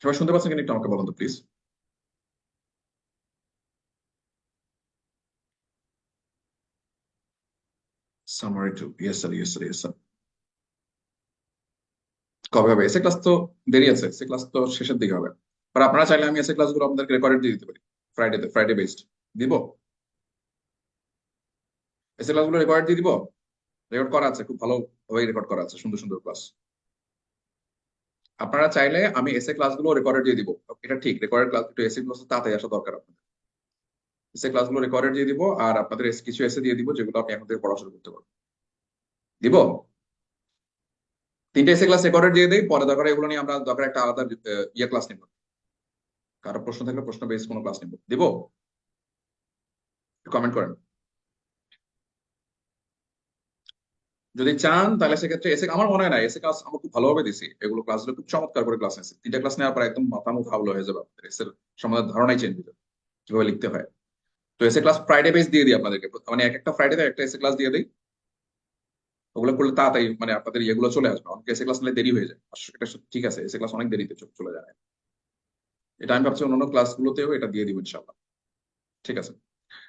সবাই শুনতে পাচ্ছেন কিনা একটু আমাকে বলুন তো please. Summary two, yes sir, yes sir, yes sir. কবে হবে এসে ক্লাস? তো দেরি আছে, এসে ক্লাস তো শেষের দিকে হবে। আর আপনারা চাইলে আমি এসে ক্লাসগুলো আপনাদেরকে রেকর্ডেড দিয়ে দিতে পারি। ফ্রাইডে বেসড দিব। এসে ক্লাসগুলো রেকর্ড দিয়ে দিব। রেকর্ড করা আছে, খুব ভালো ভাবে রেকর্ড করা আছে, সুন্দর সুন্দর ক্লাস। আপনারা চাইলে আমি এসে ক্লাসগুলো রেকর্ডেড দিয়ে দিব। এটা ঠিক, রেকর্ডেড ক্লাস একটু এসে ক্লাস তাড়াতাড়ি আসা দরকার আপনাদের। এসে ক্লাসগুলো রেকর্ডেড দিয়ে দিব, আর আপনাদের কিছু এসে দিয়ে দিব যেগুলো আপনি এখন থেকে পড়াশোনা করতে পারবেন। দিব। তিনটে এসে ক্লাস রেকর্ডেড দিয়ে দিই, পরে দরকার এগুলো নিয়ে আমরা দরকার একটা আলাদা ইয়ে ক্লাস নিব। কারো প্রশ্ন থাকলে প্রশ্ন বেস কোনো ক্লাস নিব। দিব। কমেন্ট করেন যদি চান, তাহলে সেক্ষেত্রে এসে আমার মনে হয় না এসে ক্লাস আমরা খুব ভালোভাবে দিছি, এগুলো ক্লাসগুলো খুব চমৎকার করে ক্লাস নিয়েছি। তিনটা ক্লাস নেওয়ার পর একদম মাথা মুখ হাওলা হয়ে যাবে আপনাদের, এসে সম্বন্ধে ধারণাই চেঞ্জ হয়ে যাবে কিভাবে লিখতে হয়। তো এসে ক্লাস ফ্রাইডে বেস দিয়ে দিই আপনাদেরকে, মানে এক একটা ফ্রাইডে একটা এসে ক্লাস দিয়ে দিই। ওগুলো করলে তাড়াতাড়ি মানে আপনাদের ইয়েগুলো চলে আসবে। অনেক এসে ক্লাস নিলে দেরি হয়ে যায়, এটা ঠিক আছে, এসে ক্লাস অনেক দেরিতে চলে যায়। এটা আমি ভাবছি অন্যান্য ক্লাসগুলোতেও এটা দিয়ে দিব ইনশাল্লাহ। ঠিক আছে,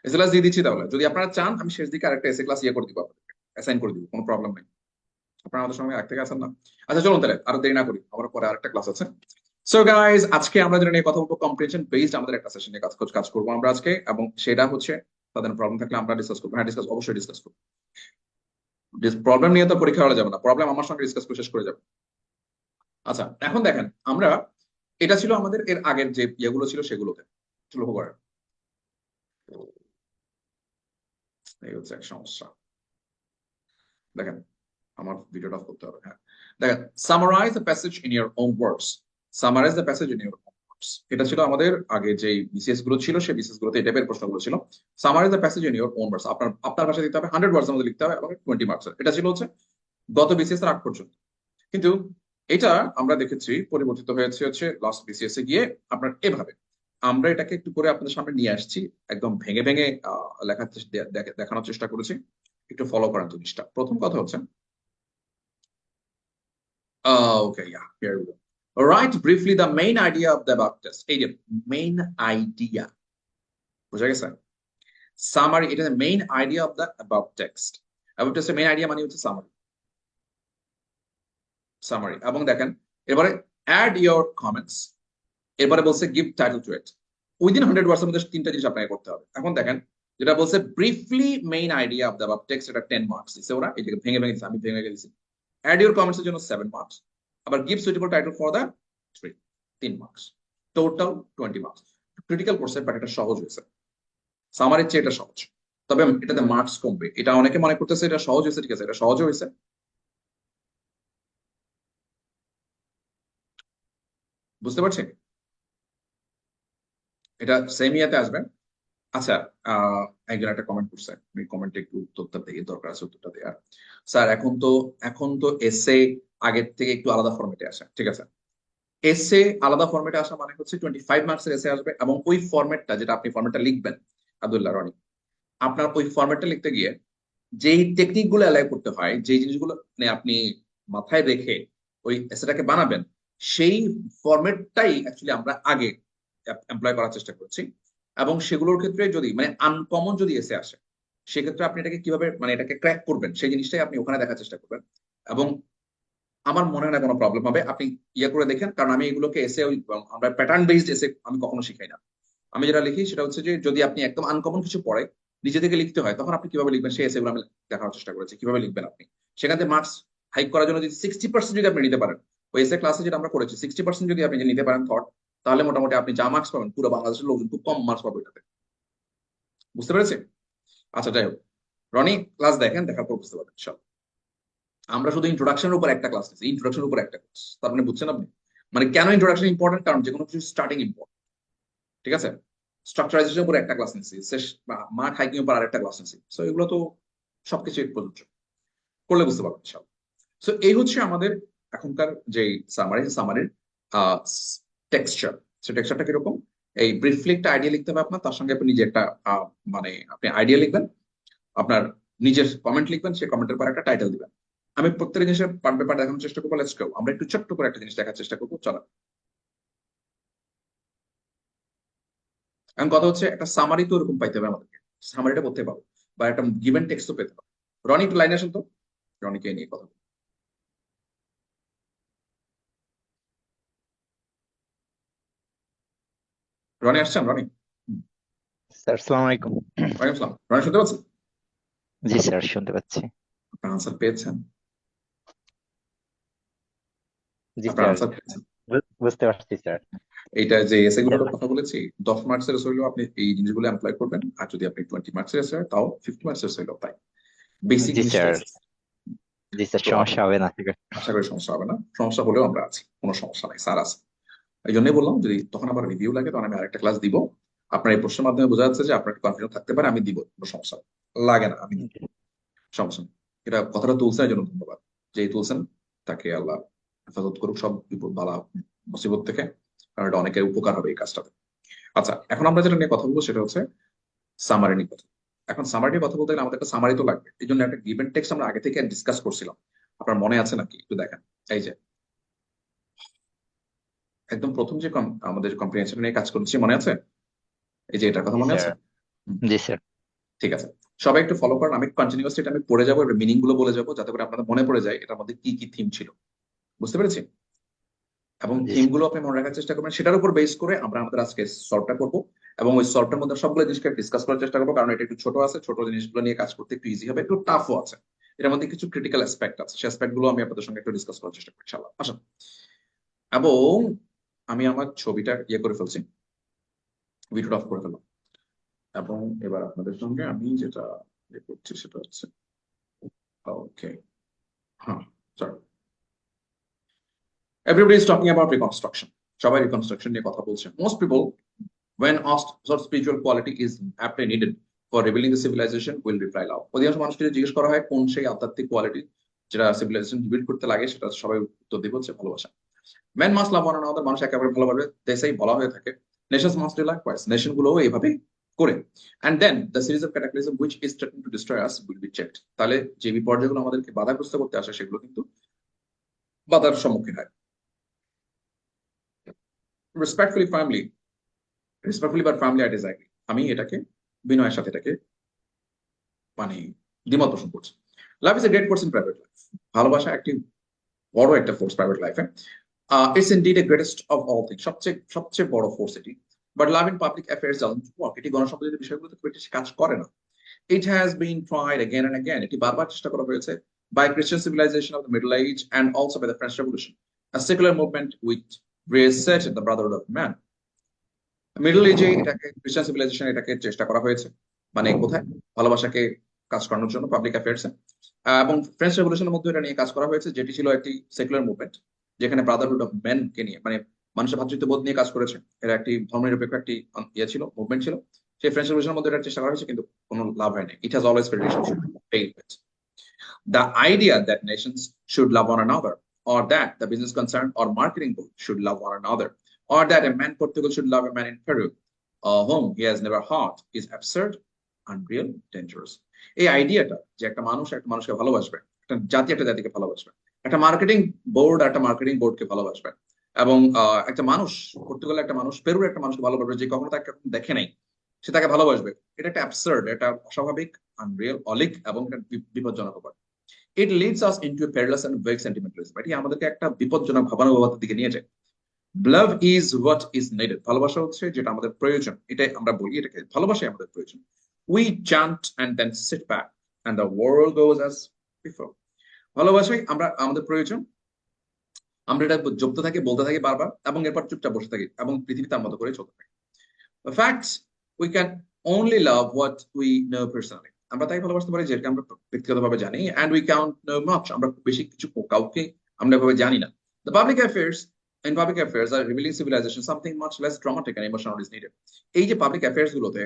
এসে ক্লাস দিয়ে দিচ্ছি। তাহলে যদি আপনারা চান আমি শেষ দিকে আরেকটা এসে ক্লাস ইয়ে করে দিব, আপনাদেরকে অ্যাসাইন করে দিব, কোনো প্রবলেম নেই। আপনারা আমাদের সঙ্গে এক থেকে আছেন না? আচ্ছা চলুন তাহলে আর দেরি না করি, আমার পরে আরেকটা ক্লাস আছে। সো গাইজ, আজকে আমরা যেটা নিয়ে কথা বলবো, কম্প্রিহেনশন বেসড আমাদের একটা সেশন নিয়ে কাজ করবো আমরা আজকে, এবং সেটা হচ্ছে তাদের প্রবলেম থাকলে আমরা ডিসকাস করবো। হ্যাঁ, অবশ্যই ডিসকাস করবো। প্রবলেম নিয়ে তো পরীক্ষা হওয়া যাবে না, প্রবলেম আমার সঙ্গে ডিসকাস করে শেষ করে যাবে। আচ্ছা এখন দেখেন, আমরা এটা ছিল আমাদের এর আগের যে ইয়েগুলো ছিল সেগুলোতে লক্ষ্য করেন। এই হচ্ছে এক সমস্যা। দেখেন, আমার ভিডিওটা অফ করতে হবে। হ্যাঁ, দেখেন, summarise the passage in your own words. Summarise the passage in your own words, এটা ছিল আমাদের আগে যে বিসিএস গুলো ছিল, সেই বিসিএস গুলোতে এই টাইপের প্রশ্নগুলো ছিল। Summarise the passage in your own words, আপনার আপনার ভাষায় দিতে হবে, 100 ওয়ার্ডস মধ্যে লিখতে হবে এবং 20 মার্কস। এটা ছিল হচ্ছে গত বিসিএস এর আগ পর্যন্ত। কিন্তু এটা আমরা দেখেছি পরিবর্তিত হয়েছে হচ্ছে লাস্ট বিসিএস এ গিয়ে আপনার এভাবে। আমরা এটাকে একটু করে আপনাদের সামনে নিয়ে আসছি, একদম ভেঙে ভেঙে লেখার দেখানোর চেষ্টা করেছি। একটু ফলো করার জিনিসটা, প্রথম কথা হচ্ছে okay, yeah, here we go. Write briefly the main idea of the above test. এই যে main idea, বুঝা গেছে? Summary, এটা main idea of the above text. Above text এর main idea মানে হচ্ছে summary। এবং দেখেন, এবারে add your comments। এরপরে বলছে give title to it। Within 100 ওয়ার্ডস এর মধ্যে তিনটা জিনিস আপনাকে করতে হবে। এখন দেখেন, যেটা বলছে briefly main idea of the above text, এটা 10 মার্কস দিছে ওরা, এটাকে ভেঙে ভেঙে দিছে, আমি ভেঙে ভেঙে দিছি। Add your comments এর জন্য 7 মার্কস। আবার give suitable title for the 3 marks. Total 20 marks. Critical করছে, বাট এটা সহজ হয়েছে। সামারির চেয়ে এটা সহজ, তবে এটাতে মার্কস কমবে। এটা অনেকে মনে করতেছে এটা সহজ হয়েছে, ঠিক আছে, এটা সহজ হয়েছে। বুঝতে পারছেন? এটা সেম ইয়াতে আসবে। আচ্ছা, একজন একটা কমেন্ট করছে, আমি কমেন্টে একটু উত্তরটা দিয়ে দরকার আছে, উত্তরটা দেওয়ার। স্যার এখন তো এসে আগের থেকে একটু আলাদা ফরম্যাটে আসে, ঠিক আছে। এসে আলাদা ফরম্যাটে আসা মানে হচ্ছে 25 মার্কসের এসে আসবে, এবং ওই ফরম্যাটটা যেটা আপনি ফরম্যাটটা লিখবেন, আব্দুল্লাহ রনি, আপনার ওই ফরম্যাটটা লিখতে গিয়ে যেই টেকনিক গুলো অ্যাপ্লাই করতে হয়, যে জিনিসগুলো মানে আপনি মাথায় রেখে ওই এসেটাকে বানাবেন, সেই ফরম্যাটটাই অ্যাকচুয়ালি আমরা আগে এমপ্লয় করার চেষ্টা করছি। এবং সেগুলোর ক্ষেত্রে যদি মানে আনকমন যদি এসে আসে, সেক্ষেত্রে আপনি এটাকে কিভাবে মানে এটাকে ক্র্যাক করবেন, সেই জিনিসটাই আপনি ওখানে দেখার চেষ্টা করবেন। এবং আমার মনে হয় না কোনো প্রবলেম হবে, আপনি ইয়ে করে দেখেন। কারণ আমি এগুলোকে এসে ওই আমরা প্যাটার্ন বেসড এসে আমি কখনো শিখাই না। আমি যেটা লিখি সেটা হচ্ছে যে যদি আপনি একদম আনকমন কিছু পড়ে নিজে থেকে লিখতে হয়, তখন আপনি কিভাবে লিখবেন সেই এসেগুলো আমি দেখানোর চেষ্টা করেছি কিভাবে লিখবেন আপনি। সেখান থেকে মার্কস হাইক করার জন্য যদি 60% যদি আপনি নিতে পারেন, ওই এসে ক্লাসে যেটা আমরা করেছি, 60% যদি আপনি নিতে পারেন থট, তাহলে মোটামুটি আপনি যা মার্কস পাবেন পুরো বাংলাদেশের লোকজন খুব কম মার্কস পাবে এটাতে। বুঝতে পেরেছি? আচ্ছা যাই হোক, রনি ক্লাস দেখেন, দেখার পর বুঝতে পারবেন সব। আমরা শুধু ইন্ট্রোডাকশনের উপর একটা ক্লাস নিচ্ছি, ইন্ট্রোডাকশনের উপর একটা ক্লাস, তার মানে বুঝছেন আপনি? মানে কেন ইন্ট্রোডাকশন ইম্পর্টেন্ট, কারণ যে কোনো কিছু স্টার্টিং ইম্পর্টেন্ট, ঠিক আছে। স্ট্রাকচারাইজেশনের উপর একটা ক্লাস নিচ্ছি, শেষ মার্ক হাইকিং উপর আরেকটা ক্লাস নিচ্ছি। সো এগুলো তো সবকিছু প্রযোজ্য, করলে বুঝতে পারবেন সব। সো এই হচ্ছে আমাদের এখনকার যে সামারির টেক্সচার। সে টেক্সচারটা কিরকম? এই ব্রিফলি একটা আইডিয়া লিখতে হবে আপনার, তার সঙ্গে আপনি নিজে একটা মানে আপনি আইডিয়া লিখবেন, আপনার নিজের কমেন্ট লিখবেন, সেই কমেন্টের পর একটা টাইটেল দিবেন। আমি প্রত্যেকটা জিনিসের পার্ট বাই পার্ট দেখানোর চেষ্টা করবো। লেটস গো, আমরা একটু ছোট্ট করে একটা জিনিস দেখার চেষ্টা করবো, চলো। এখন কথা হচ্ছে একটা সামারি তো ওরকম পাইতে হবে আমাদেরকে, সামারিটা করতে পারবো, বা একটা গিভেন টেক্সটও পেতে পারবো। রনি একটু লাইনে আসেন তো, রনিকে নিয়ে কথা বলি। রনি আসছেন? রনি? হুম, স্যার আসসালামু আলাইকুম। ওয়ালাইকুম আসসালাম। রনি শুনতে পাচ্ছেন? জি স্যার, শুনতে পাচ্ছি। আপনার আনসার পেয়েছেন? জি আপনার স্যার, আনসার পেয়েছেন? বুঝতে পারছি স্যার। এইটা যে এসে স্যার, গুলোর কথা বলেছি, 10 মার্কসের হইলেও আপনি এই জিনিসগুলো অ্যাপ্লাই করবেন, আর যদি আপনি 20 মার্কসের এসে হয়, তাও 50 মার্কসের হইলেও তাই। বেসিক জি জিনিসটা স্যার। আছে। জি স্যার, তো সমস্যা হবে না ঠিক আছে। আশা করি সমস্যা হবে না, সমস্যা হলেও আমরা আছি, কোনো সমস্যা নাই, স্যার আছে। এই জন্যই বললাম যদি তখন আবার রিভিউ লাগে তখন আমি আরেকটা ক্লাস দিব। আপনার এই প্রশ্নের মাধ্যমে বোঝা যাচ্ছে যে আপনার কনফিডেন্স থাকতে পারে, আমি দিব, কোনো সমস্যা লাগে না, আমি দিব, সমস্যা নেই। এটা কথাটা তুলছেন এই জন্য ধন্যবাদ। যেই তুলছেন তাকে আল্লাহ হেফাজত করুক সব বিপদ বালা মুসিবত থেকে, কারণ এটা অনেকের উপকার হবে এই কাজটাতে। আচ্ছা, এখন আমরা যেটা নিয়ে কথা বলবো সেটা হচ্ছে সামারি নিয়ে কথা। এখন সামারি নিয়ে কথা বলতে গেলে আমাদের একটা সামারি তো লাগবে, এই জন্য একটা গিভেন টেক্সট আমরা আগে থেকে ডিসকাস করছিলাম। আপনার মনে আছে নাকি একটু দেখেন। এই যে একদম প্রথম যে আমাদের কম্প্রিহেনশন নিয়ে কাজ করছি, মনে আছে? এই যে এটার কথা জি মনে স্যার। আছে? হুম, জি স্যার। ঠিক আছে। সবাই একটু ফলো করেন, আমি কন্টিনিউয়াসলি এটা আমি পড়ে যাবো, এবার মিনিং গুলো বলে যাবো, যাতে করে আপনাদের মনে পড়ে যায় এটার মধ্যে কি কি থিম ছিল। বুঝতে পেরেছি? এবং জি থিম স্যার। গুলো আপনি মনে রাখার চেষ্টা করবেন, সেটার উপর বেস করে আমরা আমাদের আজকে সলভটা করবো। এবং ওই সলভটার মধ্যে সবগুলো জিনিসকে ডিসকাস করার চেষ্টা করবো, কারণ এটা একটু ছোট আছে, ছোট জিনিসগুলো নিয়ে কাজ করতে একটু ইজি হবে, একটু টাফও আছে। এর মধ্যে কিছু ক্রিটিক্যাল অ্যাসপেক্ট আছে, সেই অ্যাসপেক্ট গুলো আমি আপনাদের সঙ্গে একটু ডিসকাস করার চেষ্টা করি ইনশাআল্লাহ। আসুন। এবং আমি আমার ছবিটা ইয়ে করে ফেলছি, ভিডিওটা অফ করে ফেললাম। এবং এবার আপনাদের সঙ্গে আমি যেটা ইয়ে করছি সেটা হচ্ছে, ওকে, হ্যাঁ, sorry. Everybody is talking about reconstruction. সবাই রিকনস্ট্রাকশন নিয়ে কথা বলছে। Most people, when asked what spiritual quality is aptly needed for rebuilding the civilization, will reply love. অধিকাংশ মানুষকে যদি জিজ্ঞেস করা হয় কোন সেই আধ্যাত্মিক কোয়ালিটি যেটা সিভিলাইজেশন রিবিল্ড করতে লাগে, সেটা সবাই উত্তর দিবে হচ্ছে ভালোবাসা। Men must love one another, মানুষ একেবারে ভালোভাবে দেশেই বলা হয়ে থাকে। Nations must do likewise, nation গুলোও এইভাবেই করে। And then the series of cataclysm which is threatening to destroy us will be checked. তাহলে যে বিপর্যয়গুলো আমাদেরকে বাধাগ্রস্ত করতে আসে সেগুলো কিন্তু বাধার সম্মুখীন হয়। Respectfully family, respectfully but family I disagree, আমি এটাকে বিনয়ের সাথে এটাকে মানে দ্বিমত পোষণ করছি। Love is a great force in private life, ভালোবাসা একটি বড় একটা ফোর্স প্রাইভেট লাইফে। It's indeed a greatest of all things, সবচেয়ে সবচেয়ে বড় ফোর্স এটি। But love in public affairs doesn't work, এটি গণসম্পদের বিষয়গুলোতে খুব বেশি কাজ করে না। It has been tried again and again, এটি বারবার চেষ্টা করা হয়েছে by Christian civilization of the middle age and also by the French revolution, a secular movement which reasserted the brotherhood of man. Middle এজে এটাকে খ্রিস্টান সিভিলাইজেশন এটাকে চেষ্টা করা হয়েছে, মানে কোথায়, ভালোবাসাকে কাজ করানোর জন্য পাবলিক অ্যাফেয়ার্স। এবং ফ্রেঞ্চ রেভলিউশনের মধ্যে এটা নিয়ে কাজ করা হয়েছে, যেটি ছিল একটি সেকুলার মুভমেন্ট, যেখানে ব্রাদারহুড অফ মেন কে নিয়ে, মানে মানুষের ভ্রাতৃত্ববোধ নিয়ে কাজ করেছে। এটা একটি ধর্মনিরপেক্ষ একটি ইয়ে ছিল, মুভমেন্ট ছিল। সেই ফ্রেঞ্চ রেভলিউশনের মধ্যে এটা চেষ্টা করা হয়েছে, কিন্তু কোনো লাভ হয়নি। It has always failed. The idea that nations should love one another, or that the business concern or marketing board should love one another, or that a man in Portugal should love a man in Peru, whom he has never heard, is absurd, unreal, dangerous. এই আইডিয়াটা যে একটা মানুষ একটা মানুষকে ভালোবাসবে, একটা জাতি একটা জাতিকে ভালোবাসবে, একটা মার্কেটিং বোর্ড একটা মার্কেটিং বোর্ডকে ভালোবাসবে, এবং একটা মানুষ পর্তুগালের একটা মানুষ পেরুর একটা মানুষকে ভালোবাসবে যে কখনো তাকে দেখে নাই, সে তাকে ভালোবাসবে। এটা একটা অ্যাবসার্ড, এটা অস্বাভাবিক, আনরিয়েল, অলিক, এবং বিপজ্জনক। It leads us into a perilous and vague sentimentalism, এটি আমাদেরকে একটা বিপজ্জনক ভাবানুভূতির দিকে নিয়ে যায়। Love is what is needed, ভালোবাসা হচ্ছে যেটা আমাদের প্রয়োজন, এটাই আমরা বলি, এটাকে ভালোবাসাই আমাদের প্রয়োজন। We chant and then sit back and the world goes as before, ভালোবাসাই আমরা আমাদের প্রয়োজন, আমরা এটা জপতে থাকি, বলতে থাকি বারবার, এবং এরপর চুপচাপ বসে থাকি এবং পৃথিবী তার মতো করে চলতে থাকি। Facts, we can only love what we know personally, আমরা তাই ভালোবাসতে পারি যেটা আমরা ব্যক্তিগতভাবে জানি। And we can't know much, আমরা বেশি কিছু কাউকে আমরা এভাবে জানি না। The public affairs, in public affairs are রিভিলিং civilisation something much less dramatic and emotional is needed. এই যে পাবলিক অ্যাফেয়ার্স গুলোতে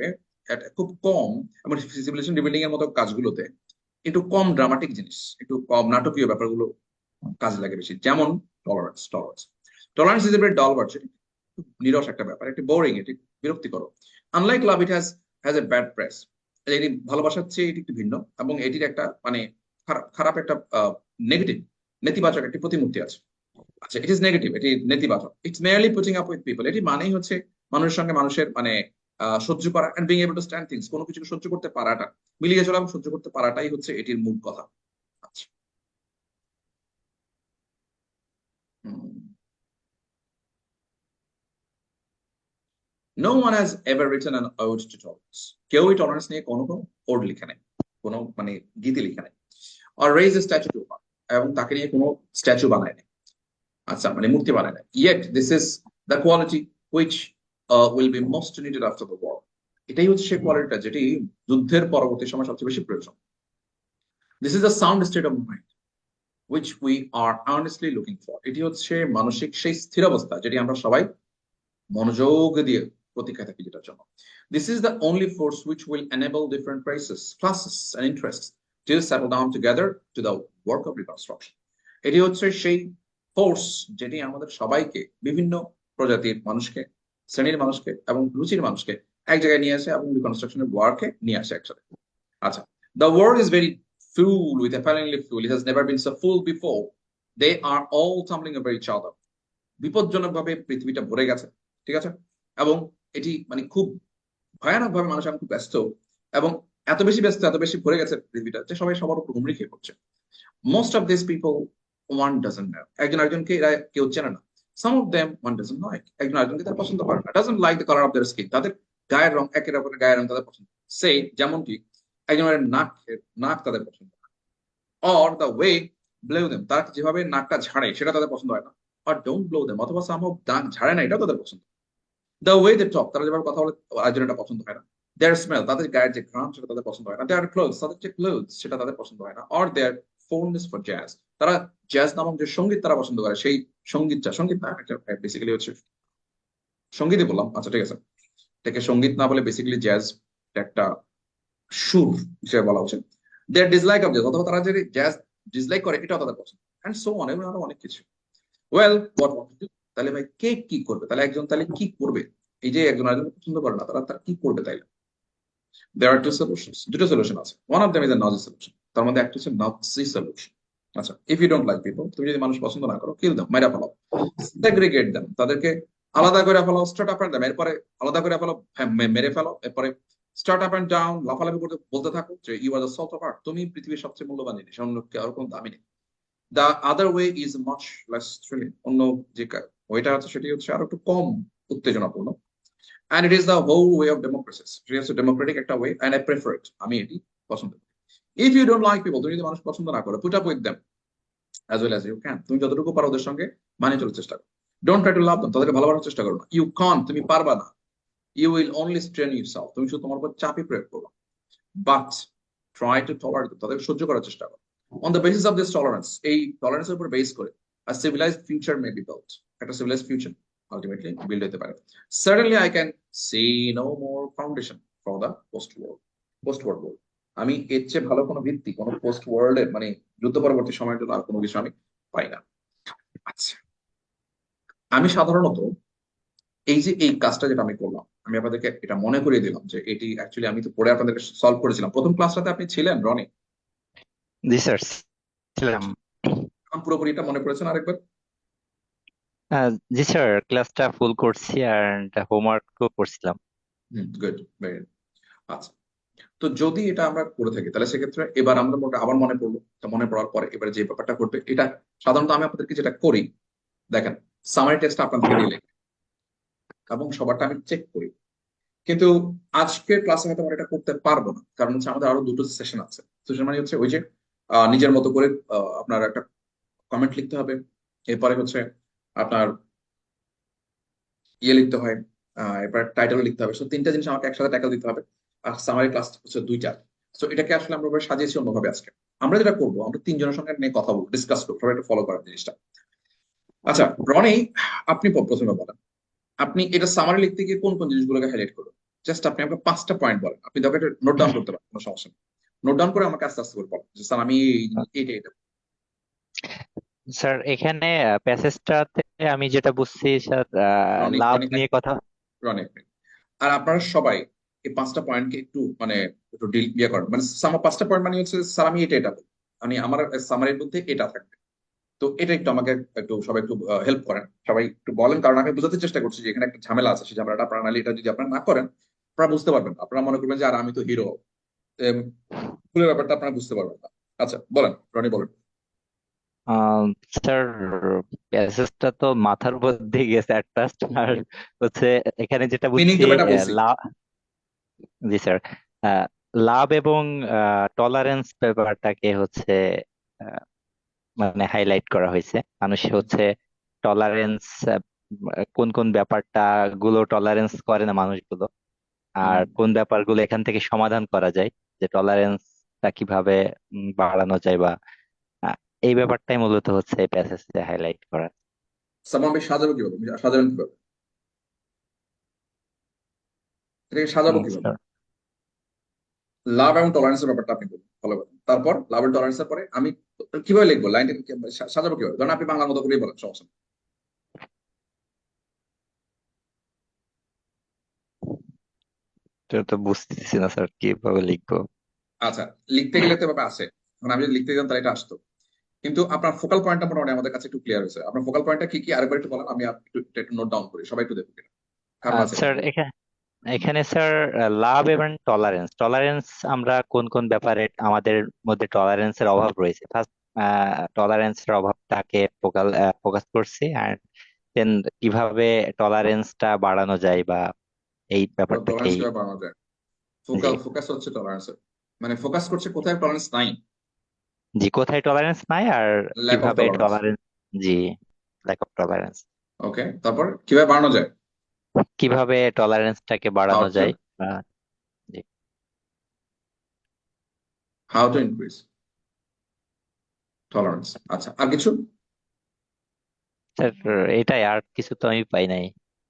খুব কম, এবং সিভিলাইজেশন রিবিল্ডিং এর মতো কাজগুলোতে একটু কম ড্রামাটিক জিনিস, একটু কম নাটকীয় ব্যাপারগুলো কাজে লাগে বেশি, যেমন tolerance. Tolerance is a very ডাল ওয়ার্ড, নিরস একটা ব্যাপার, একটি বোরিং, এটি বিরক্তিকর। Unlike love, it has a bad press, এটি ভালোবাসার চেয়ে এটি একটু ভিন্ন, এবং এটির একটা মানে খারাপ খারাপ একটা নেগেটিভ, নেতিবাচক একটি প্রতিমূর্তি আছে। আচ্ছা, ইট ইজ নেগেটিভ, এটি নেতিবাচক। It's merely putting up with people, এটি মানেই হচ্ছে মানুষের সঙ্গে মানুষের মানে সহ্য করা and being able to stand things, কোনো কিছুকে সহ্য করতে পারাটা, মিলিয়ে চলা এবং সহ্য করতে পারাটাই হচ্ছে এটির মূল কথা। আচ্ছা। No one has ever written an ode to tolerance. কেউই টলারেন্স নিয়ে কোনো ওড লিখে নেই, কোনো মানে গীতি লিখে নেই। আর raise a statue to her, এবং তাকে নিয়ে কোনো স্ট্যাচু বানায় নেই, আচ্ছা মানে মূর্তি বানায় নেই। Yet this is the quality which will be most needed after the war. এটাই হচ্ছে সেই কোয়ালিটিটা যেটি যুদ্ধের পরবর্তী সময় সবচেয়ে বেশি প্রয়োজন। This is the sound state of mind which we are earnestly looking for. এটি হচ্ছে মানসিক সেই স্থির অবস্থা যেটি আমরা সবাই মনোযোগ দিয়ে প্রতীক্ষায় থাকি যেটার জন্য। This is the only force which will enable different races, classes and interests to settle down together to the work of reconstruction. এটি হচ্ছে সেই ফোর্স যেটি আমাদের সবাইকে, বিভিন্ন প্রজাতির মানুষকে, শ্রেণীর মানুষকে এবং রুচির মানুষকে এক জায়গায় নিয়ে আসে এবং রিকনস্ট্রাকশনের ওয়ার্কে নিয়ে আসে একসাথে। আচ্ছা, the world is very full with appallingly full. It has never been so full before. They are all tumbling over each other. বিপজ্জনক ভাবে পৃথিবীটা ভরে গেছে, ঠিক আছে, এবং এটি মানে খুব ভয়ানক ভাবে মানুষ এখন খুব ব্যস্ত, এবং এত বেশি ব্যস্ত, এত বেশি ভরে গেছে পৃথিবীটা যে সবাই সবার উপর হুমড়ি খেয়ে পড়ছে। Most of this people one doesn't know, একজন আরেকজনকে এরা কেউ চেনে না। Some of them one doesn't like, একজন আরেকজনকে তারা পছন্দ করে না। Doesn't like the colour of their skin, তাদের গায়ের রং, একের অপরের গায়ের রং তাদের পছন্দ। সে যেমন কি একজনের নাক, নাক তাদের পছন্দ, or the way blow them, তারা যেভাবে নাকটা ঝাড়ে সেটা তাদের পছন্দ হয় না। আর ডোন্ট ব্লো দেম, অথবা সামহাউ নাক ঝাড়ে না, এটাও তাদের পছন্দ। দ্য ওয়ে দে টক, তারা যেভাবে কথা বলে আরেকজন এটা পছন্দ হয় না। দেয়ার স্মেল, তাদের গায়ের যে ঘ্রাণ সেটা তাদের পছন্দ হয় না। দেয়ার ক্লোথস, তাদের যে ক্লোথস সেটা তাদের পছন্দ হয় না। অর দেয়ার ফোননেস ফর জ্যাজ, তারা জ্যাজ নামক যে সঙ্গীত তারা পছন্দ করে, সেই সঙ্গীতটা, সঙ্গীত না বেসিক্যালি হচ্ছে সঙ্গীতই বললাম, আচ্ছা ঠিক আছে, এটাকে সঙ্গীত না বলে বেসিক্যালি জ্যাজ একটা সুর হিসেবে বলা উচিত। দেয়ার ডিসলাইক অফ জ্যাজ, অথবা তারা যে জ্যাজ ডিসলাইক করে এটাও তাদের পছন্দ, এন্ড সো অন, এবং আরো অনেক কিছু। Well what want to do, তাহলে ভাই কে কি করবে, তাহলে একজন তাহলে কি করবে? এই যে একজন আরেকজন পছন্দ করে না, তারা তার কি করবে তাইলে? দেয়ার আর টু সলিউশনস, দুটো সলিউশন আছে। One of them is a Nazi solution, তার মধ্যে একটা হচ্ছে নাজি সলিউশন। আচ্ছা, if you don't like people, তুমি যদি মানুষ পছন্দ না করো, কিল দেম, মেরা ফেলাও। সেগ্রিগেট দেম, তাদেরকে আলাদা করে ফেলাও। স্টার্ট আপ এন্ড দেম, এরপরে আলাদা করে ফেলো, মেরে ফেলো। এরপরে স্টার্ট আপ এন্ড ডাউন, লাফালাফি করতে বলতে থাকো যে you are the salt of earth, তুমি পৃথিবীর সবচেয়ে মূল্যবান জিনিস, অন্য কারো কোনো দামি নেই। The other way is much less thrilling, অন্য যে ওইটা আছে সেটি হচ্ছে আরো একটু কম উত্তেজনাপূর্ণ। And it is the whole way of democracy. It is a democratic একটা way and I prefer it. আমি এটি পছন্দ করি। If you don't like people, তুমি যদি মানুষ পছন্দ না করো, put up with them as well as you can. তুমি যতটুকু পারো ওদের সঙ্গে মানিয়ে চলার চেষ্টা করো। Don't try to love them, তাদেরকে ভালোবাসার চেষ্টা করো না। You can't, তুমি পারবা না। You will only strain yourself, তুমি শুধু তোমার উপর চাপই প্রয়োগ করো। But try to tolerate them, তাদেরকে সহ্য করার চেষ্টা করো। On the basis of this tolerance, এই টলারেন্সের উপর বেস করে a civilized future may be built. একটা civilized future ultimately build হতে পারে। Certainly I can see no more foundation for the post-war world. আমি এর চেয়ে ভালো কোনো ভিত্তি, কোনো পোস্ট ওয়ার্ল্ডের মানে যুদ্ধ পরবর্তী সময়ের জন্য আর কোনো কিছু আমি পাই না। আচ্ছা, আমি সাধারণত এই যে এই কাজটা যেটা আমি করলাম, আমি আপনাদেরকে এটা মনে করিয়ে দিলাম যে এটি অ্যাকচুয়ালি আমি তো পড়ে আপনাদেরকে সলভ করেছিলাম। প্রথম ক্লাসটাতে আপনি ছিলেন রনি? জি স্যার, ছিলাম। এখন পুরোপুরিটা মনে পড়েছেন আরেকবার? জি স্যার, ক্লাসটা ফুল করছি আর হোমওয়ার্কও করছিলাম। Good, very. আচ্ছা, তো যদি এটা আমরা করে থাকি তাহলে সেক্ষেত্রে এবার আমরা আবার মনে পড়লো, তো মনে পড়ার পরে এবারে যে ব্যাপারটা করবে, এটা সাধারণত আমি আপনাদেরকে যেটা করি, দেখেন সামারি টেস্ট আপনাদেরকে দিয়ে লিখি এবং সবারটা আমি চেক করি। কিন্তু আজকের ক্লাসে হয়তো আমরা এটা করতে পারবো না, কারণ হচ্ছে আমাদের আরো দুটো সেশন আছে। সেশন মানে হচ্ছে ওই যে নিজের মতো করে আপনার একটা কমেন্ট লিখতে হবে, এরপরে হচ্ছে আপনার ইয়ে লিখতে হয়, এবার টাইটেল লিখতে হবে। সো তিনটা জিনিস আমাকে একসাথে ট্যাকল দিতে হবে। আর সামারি ক্লাস হচ্ছে দুইটা। সো এটাকে আসলে আমরা সাজিয়েছি অন্যভাবে। আজকে আমরা যেটা করবো, আমরা তিনজনের সঙ্গে নিয়ে কথা বলবো, ডিসকাস করবো, সবাই একটু ফলো করার জিনিসটা। আচ্ছা রনি, আপনি প্রথমে বলেন, আপনি এটা সামারি লিখতে গিয়ে কোন কোন জিনিসগুলোকে হাইলাইট করবেন? জাস্ট আপনি আমাকে 5টা পয়েন্ট বলেন, আপনি দরকার নোট ডাউন করতে পারেন, কোনো সমস্যা নেই। নোট ডাউন করে আমাকে আস্তে আস্তে করে বলেন যে স্যার আমি এইটা এটা। স্যার এখানে প্যাসেজটাতে আমি যেটা বুঝছি স্যার, রনি লাভ রনি নিয়ে কথা। রনি আপনি আর আপনারা সবাই এই 5টা পয়েন্টকে একটু মানে একটু ডিল ইয়ে করেন, মানে 5টা পয়েন্ট মানে হচ্ছে স্যার আমি এটা এটা বলি, মানে আমার সামারির মধ্যে এটা থাকবে। তো এটা একটু আমাকে একটু সবাই একটু হেল্প করেন, সবাই একটু বলেন, কারণ আমি বোঝাতে চেষ্টা করছি যে এখানে একটা ঝামেলা আছে, সেই ঝামেলাটা আপনারা নাহলে এটা যদি আপনারা না করেন আপনারা বুঝতে পারবেন না। আপনারা মনে করবেন যে আর আমি তো হিরো, ফুলের ব্যাপারটা আপনারা বুঝতে পারবেন না। আচ্ছা বলেন, রনি বলেন। আহ, স্যার, প্যাসেজটা তো মাথার উপর দিয়ে গেছে at first। আর হচ্ছে এখানে যেটা মিনিং বুঝছি, তো বেটা বলছি। লাভ, জি স্যার, লাভ এবং টলারেন্স ব্যাপারটাকে হচ্ছে আহ, মানে হাইলাইট করা হয়েছে। মানুষ হচ্ছে টলারেন্স, কোন কোন ব্যাপারটা গুলো টলারেন্স করে না মানুষগুলো, হুম। আর কোন ব্যাপারগুলো এখান থেকে সমাধান করা যায়, যে টলারেন্সটা কিভাবে বাড়ানো যায়, বা আহ, এই ব্যাপারটাই মূলত হচ্ছে এই প্যাসেজে হাইলাইট করা। সালমান ভাই সাজাবো কিভাবে, সাজাবেন কিভাবে, এটাকে সাজাবো কিভাবে? স্যার, লাভ এবং টলারেন্সের ব্যাপারটা আপনি বলুন, ফলো করেন। তারপর লাভ এবং টলারেন্সের পরে আমি কিভাবে লিখবো লাইনটা, সাজাবো কিভাবে? ধরেন আপনি বাংলা মতো করেই বলেন, সমস্যা নেই। এটা তো বুঝতেছি না স্যার কিভাবে লিখবো। আচ্ছা, লিখতে গেলে তো ব্যাপার আছে। এখন আমি যদি লিখতে যেতাম তাহলে এটা আসতো। কিন্তু আপনার ফোকাল পয়েন্টটা মোটামুটি আমাদের কাছে একটু ক্লিয়ার হয়েছে। আপনার ফোকাল পয়েন্টটা কি কি আরেকবার একটু বলেন, আমি একটু নোট ডাউন করি, সবাই একটু দেখুন এটা। কারণ আছে স্যার, এখানে। এখানে এখানে স্যার, লাভ এবং টলারেন্স, টলারেন্স আমরা কোন কোন ব্যাপারে আমাদের মধ্যে টলারেন্সের অভাব রয়েছে, ফার্স্ট টলারেন্সের অভাবটাকে ফোকাস করছি, আর দেন কিভাবে টলারেন্সটা বাড়ানো যায়, বা এই টলারেন্স ব্যাপারটাকেই। কিভাবে বাড়ানো যায়? জি, ফোকাস হচ্ছে টলারেন্স, মানে ফোকাস করছে কোথায় টলারেন্স নাই। জি, কোথায় টলারেন্স নাই আর ল্যাক অফ কিভাবে টলারেন্স। টলারেন্স, জি, ল্যাক অফ টলারেন্স, ওকে, তারপর কিভাবে বাড়ানো যায়? কিভাবে টলারেন্সটাকে হাউ বাড়ানো টু যায়। জি হাউ টু ইনক্রিজ টলারেন্স। আচ্ছা, আর কিছু? স্যার, এটাই, আর কিছু তো আমি পাই নাই।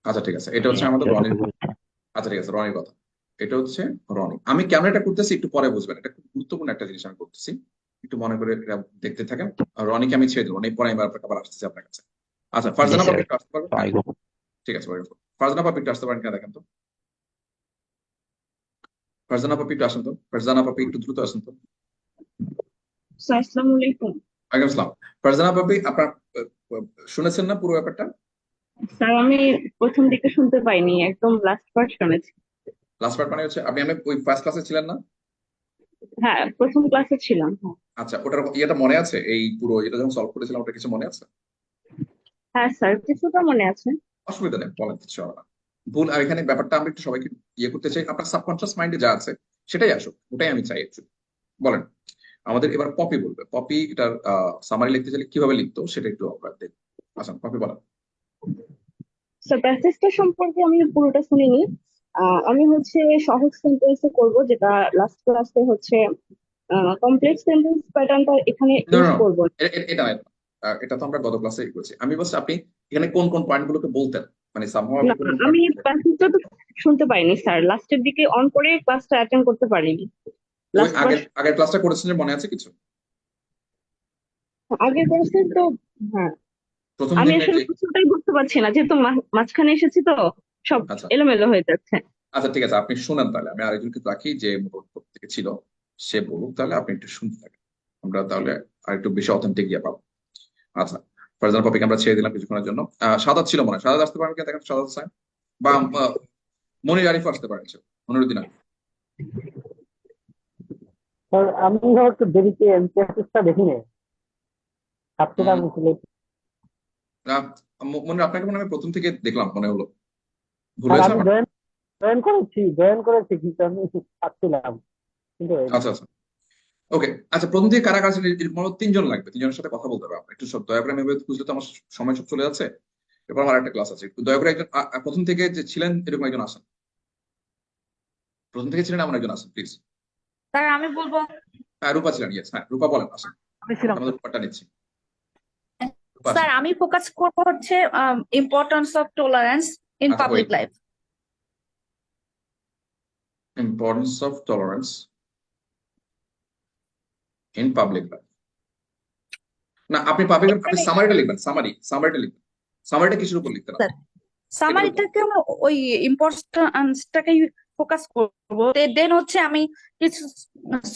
আচ্ছা ঠিক আছে, এটা হচ্ছে আমাদের রনির। যতটুকু আচ্ছা ঠিক আছে, রনির কথা। এটা হচ্ছে রনি। আমি কেন এটা করতেছি একটু পরে বুঝবেন, এটা খুব গুরুত্বপূর্ণ একটা জিনিস আমি করতেছি। একটু মনে করে এটা দেখতে থাকেন। আর রনিকে আমি ছেড়ে দেবো, রনি পরে আমি আবার আসতেছি আপনার কাছে। আচ্ছা, জি ফারজানা পাপি স্যার, একটু আসতে পারবেন? হ্যাঁ, ওয়ালাইকুম। ঠিক আছে, ওয়েলকাম। ফারজানা পাপি একটু আসতে পারেন কিনা দেখেন তো। ফারজানা পাপি একটু আসেন তো, ফারজানা পাপি একটু দ্রুত আসেন তো। স্যার আসসালামু আলাইকুম। ওয়ালাইকুম আসসালাম। ফারজানা পাপি আপনার শুনেছেন না পুরো ব্যাপারটা? স্যার আমি প্রথম দিকে শুনতে পাইনি, একদম লাস্ট পার্ট শুনেছি। লাস্ট পার্ট মানে হচ্ছে আপনি আমি ওই ফার্স্ট ক্লাসে ছিলেন না? হ্যাঁ, প্রথম ক্লাসে ছিলাম, হ্যাঁ। আচ্ছা, ওটার ইয়েটা মনে আছে? এই পুরো এটা যখন সলভ করেছিলাম ওটা কিছু মনে আছে? হ্যাঁ স্যার, কিছুটা মনে আছে। অসুবিধা নেই, বলেন, কিছু হবে না। ভুল, আর এখানে ব্যাপারটা আমরা একটু সবাইকে ইয়ে করতে চাই, আপনার সাবকনশিয়াস মাইন্ডে যা আছে সেটাই আসুক, ওটাই আমি চাই একটু। বলেন। আমাদের এবার পপি বলবে, পপি এটার সামারি লিখতে চাইলে কিভাবে লিখতো সেটা একটু আমরা দেখব। আচ্ছা পপি বলেন। স্যার প্যাসেজটা সম্পর্কে আমি পুরোটা শুনিনি। আমি হচ্ছে সহজ সেন্টেন্সে করব, যেটা লাস্ট ক্লাসে হচ্ছে কমপ্লেক্স সেন্টেন্স প্যাটার্নটা এখানে না ইউজ না, করব। এটা না, এটা তো আমরা গত ক্লাসে করেছি। আমি বলছি আপনি এখানে কোন কোন পয়েন্ট গুলোকে বলতেন, মানে সামহাও না, আপনি কোন কোন আমি পয়েন্ট। প্যাসেজটা তো শুনতে পাইনি স্যার, লাস্টের দিকে অন করে ক্লাসটা অ্যাটেন্ড করতে পারিনি। ওই লাস্ট বার আগের আগের ক্লাসটা করেছেন মনে আছে কিছু? আগের ক্লাসে তো, হ্যাঁ। প্রথম আমি দিনের আসলে যে। কিছুটাই বুঝতে পারছি না, যেহেতু মাঝখানে এসেছি তো সব আচ্ছা এলোমেলো হয়ে যাচ্ছে। আচ্ছা ঠিক আছে, আপনি শুনেন তাহলে, আমি আরেকজনকে রাখি যে মোটামুটি থেকে ছিল, সে বলুক, তাহলে আপনি একটু শুনতে থাকেন। আমরা তাহলে আর একটু বেশি অথেন্টিক ইয়ে পাবো। আচ্ছা, ফারজানা পপিকে আমরা ছেড়ে দিলাম কিছুক্ষণের জন্য। সাদাত ছিল মনে হয়, সাদাত আসতে পারেন কিনা দেখেন, সাদাত স্যার। বা মনির আরিফ আসতে পারেন, মনিরুদ্দিন আরিফ। স্যার আমি একটু দেরিতে এমটিএসটা দেখিনি, ভাবছিলাম উম, আসলে। আহ, মনির আপনাকে মনে হয় আমি প্রথম থেকে দেখলাম মনে হলো, ভুল স্যার হয়েছে আমি আমার? জয়েন করেছি কিন্তু আমি ভাবছিলাম কিন্তু হয়নি। আচ্ছা আচ্ছা, ওকে। আচ্ছা, প্রথম থেকে কারা কারা ছিল? এরকম আরো তিনজন লাগবে, তিনজনের সাথে কথা বলতে হবে। আপনার একটু সব দয়া করে, আমি এভাবে খুঁজলে তো আমার সময় সব চলে যাচ্ছে। এরপর আমার একটা ক্লাস আছে, একটু দয়া করে একজন প্রথম থেকে যে ছিলেন এরকম একজন আসেন, প্রথম থেকে ছিলেন এমন একজন আসেন প্লিজ। স্যার আমি বলবো। হ্যাঁ রূপা ছিলেন, ইয়েস, হ্যাঁ রূপা বলেন, আসেন। আমি ছিলাম আমাদের স্যার। রূপাটা নিচ্ছি। রূপা স্যার আসেন। আমি ফোকাস করবো হচ্ছে ইম্পর্টেন্স অফ টলারেন্স ইন আচ্ছা public wait, life. Importance of tolerance in public life. না, আপনি পাবলিক, আপনি এখানে সামারিটা লিখবেন, সামারিটা লিখবেন। সামারিটা কিসের উপর লিখতে না, স্যার এটার উপর। সামারিটাকে ওই ইম্পর্টেন্সটাকে ফোকাস করবো, দেন হচ্ছে আমি কিছু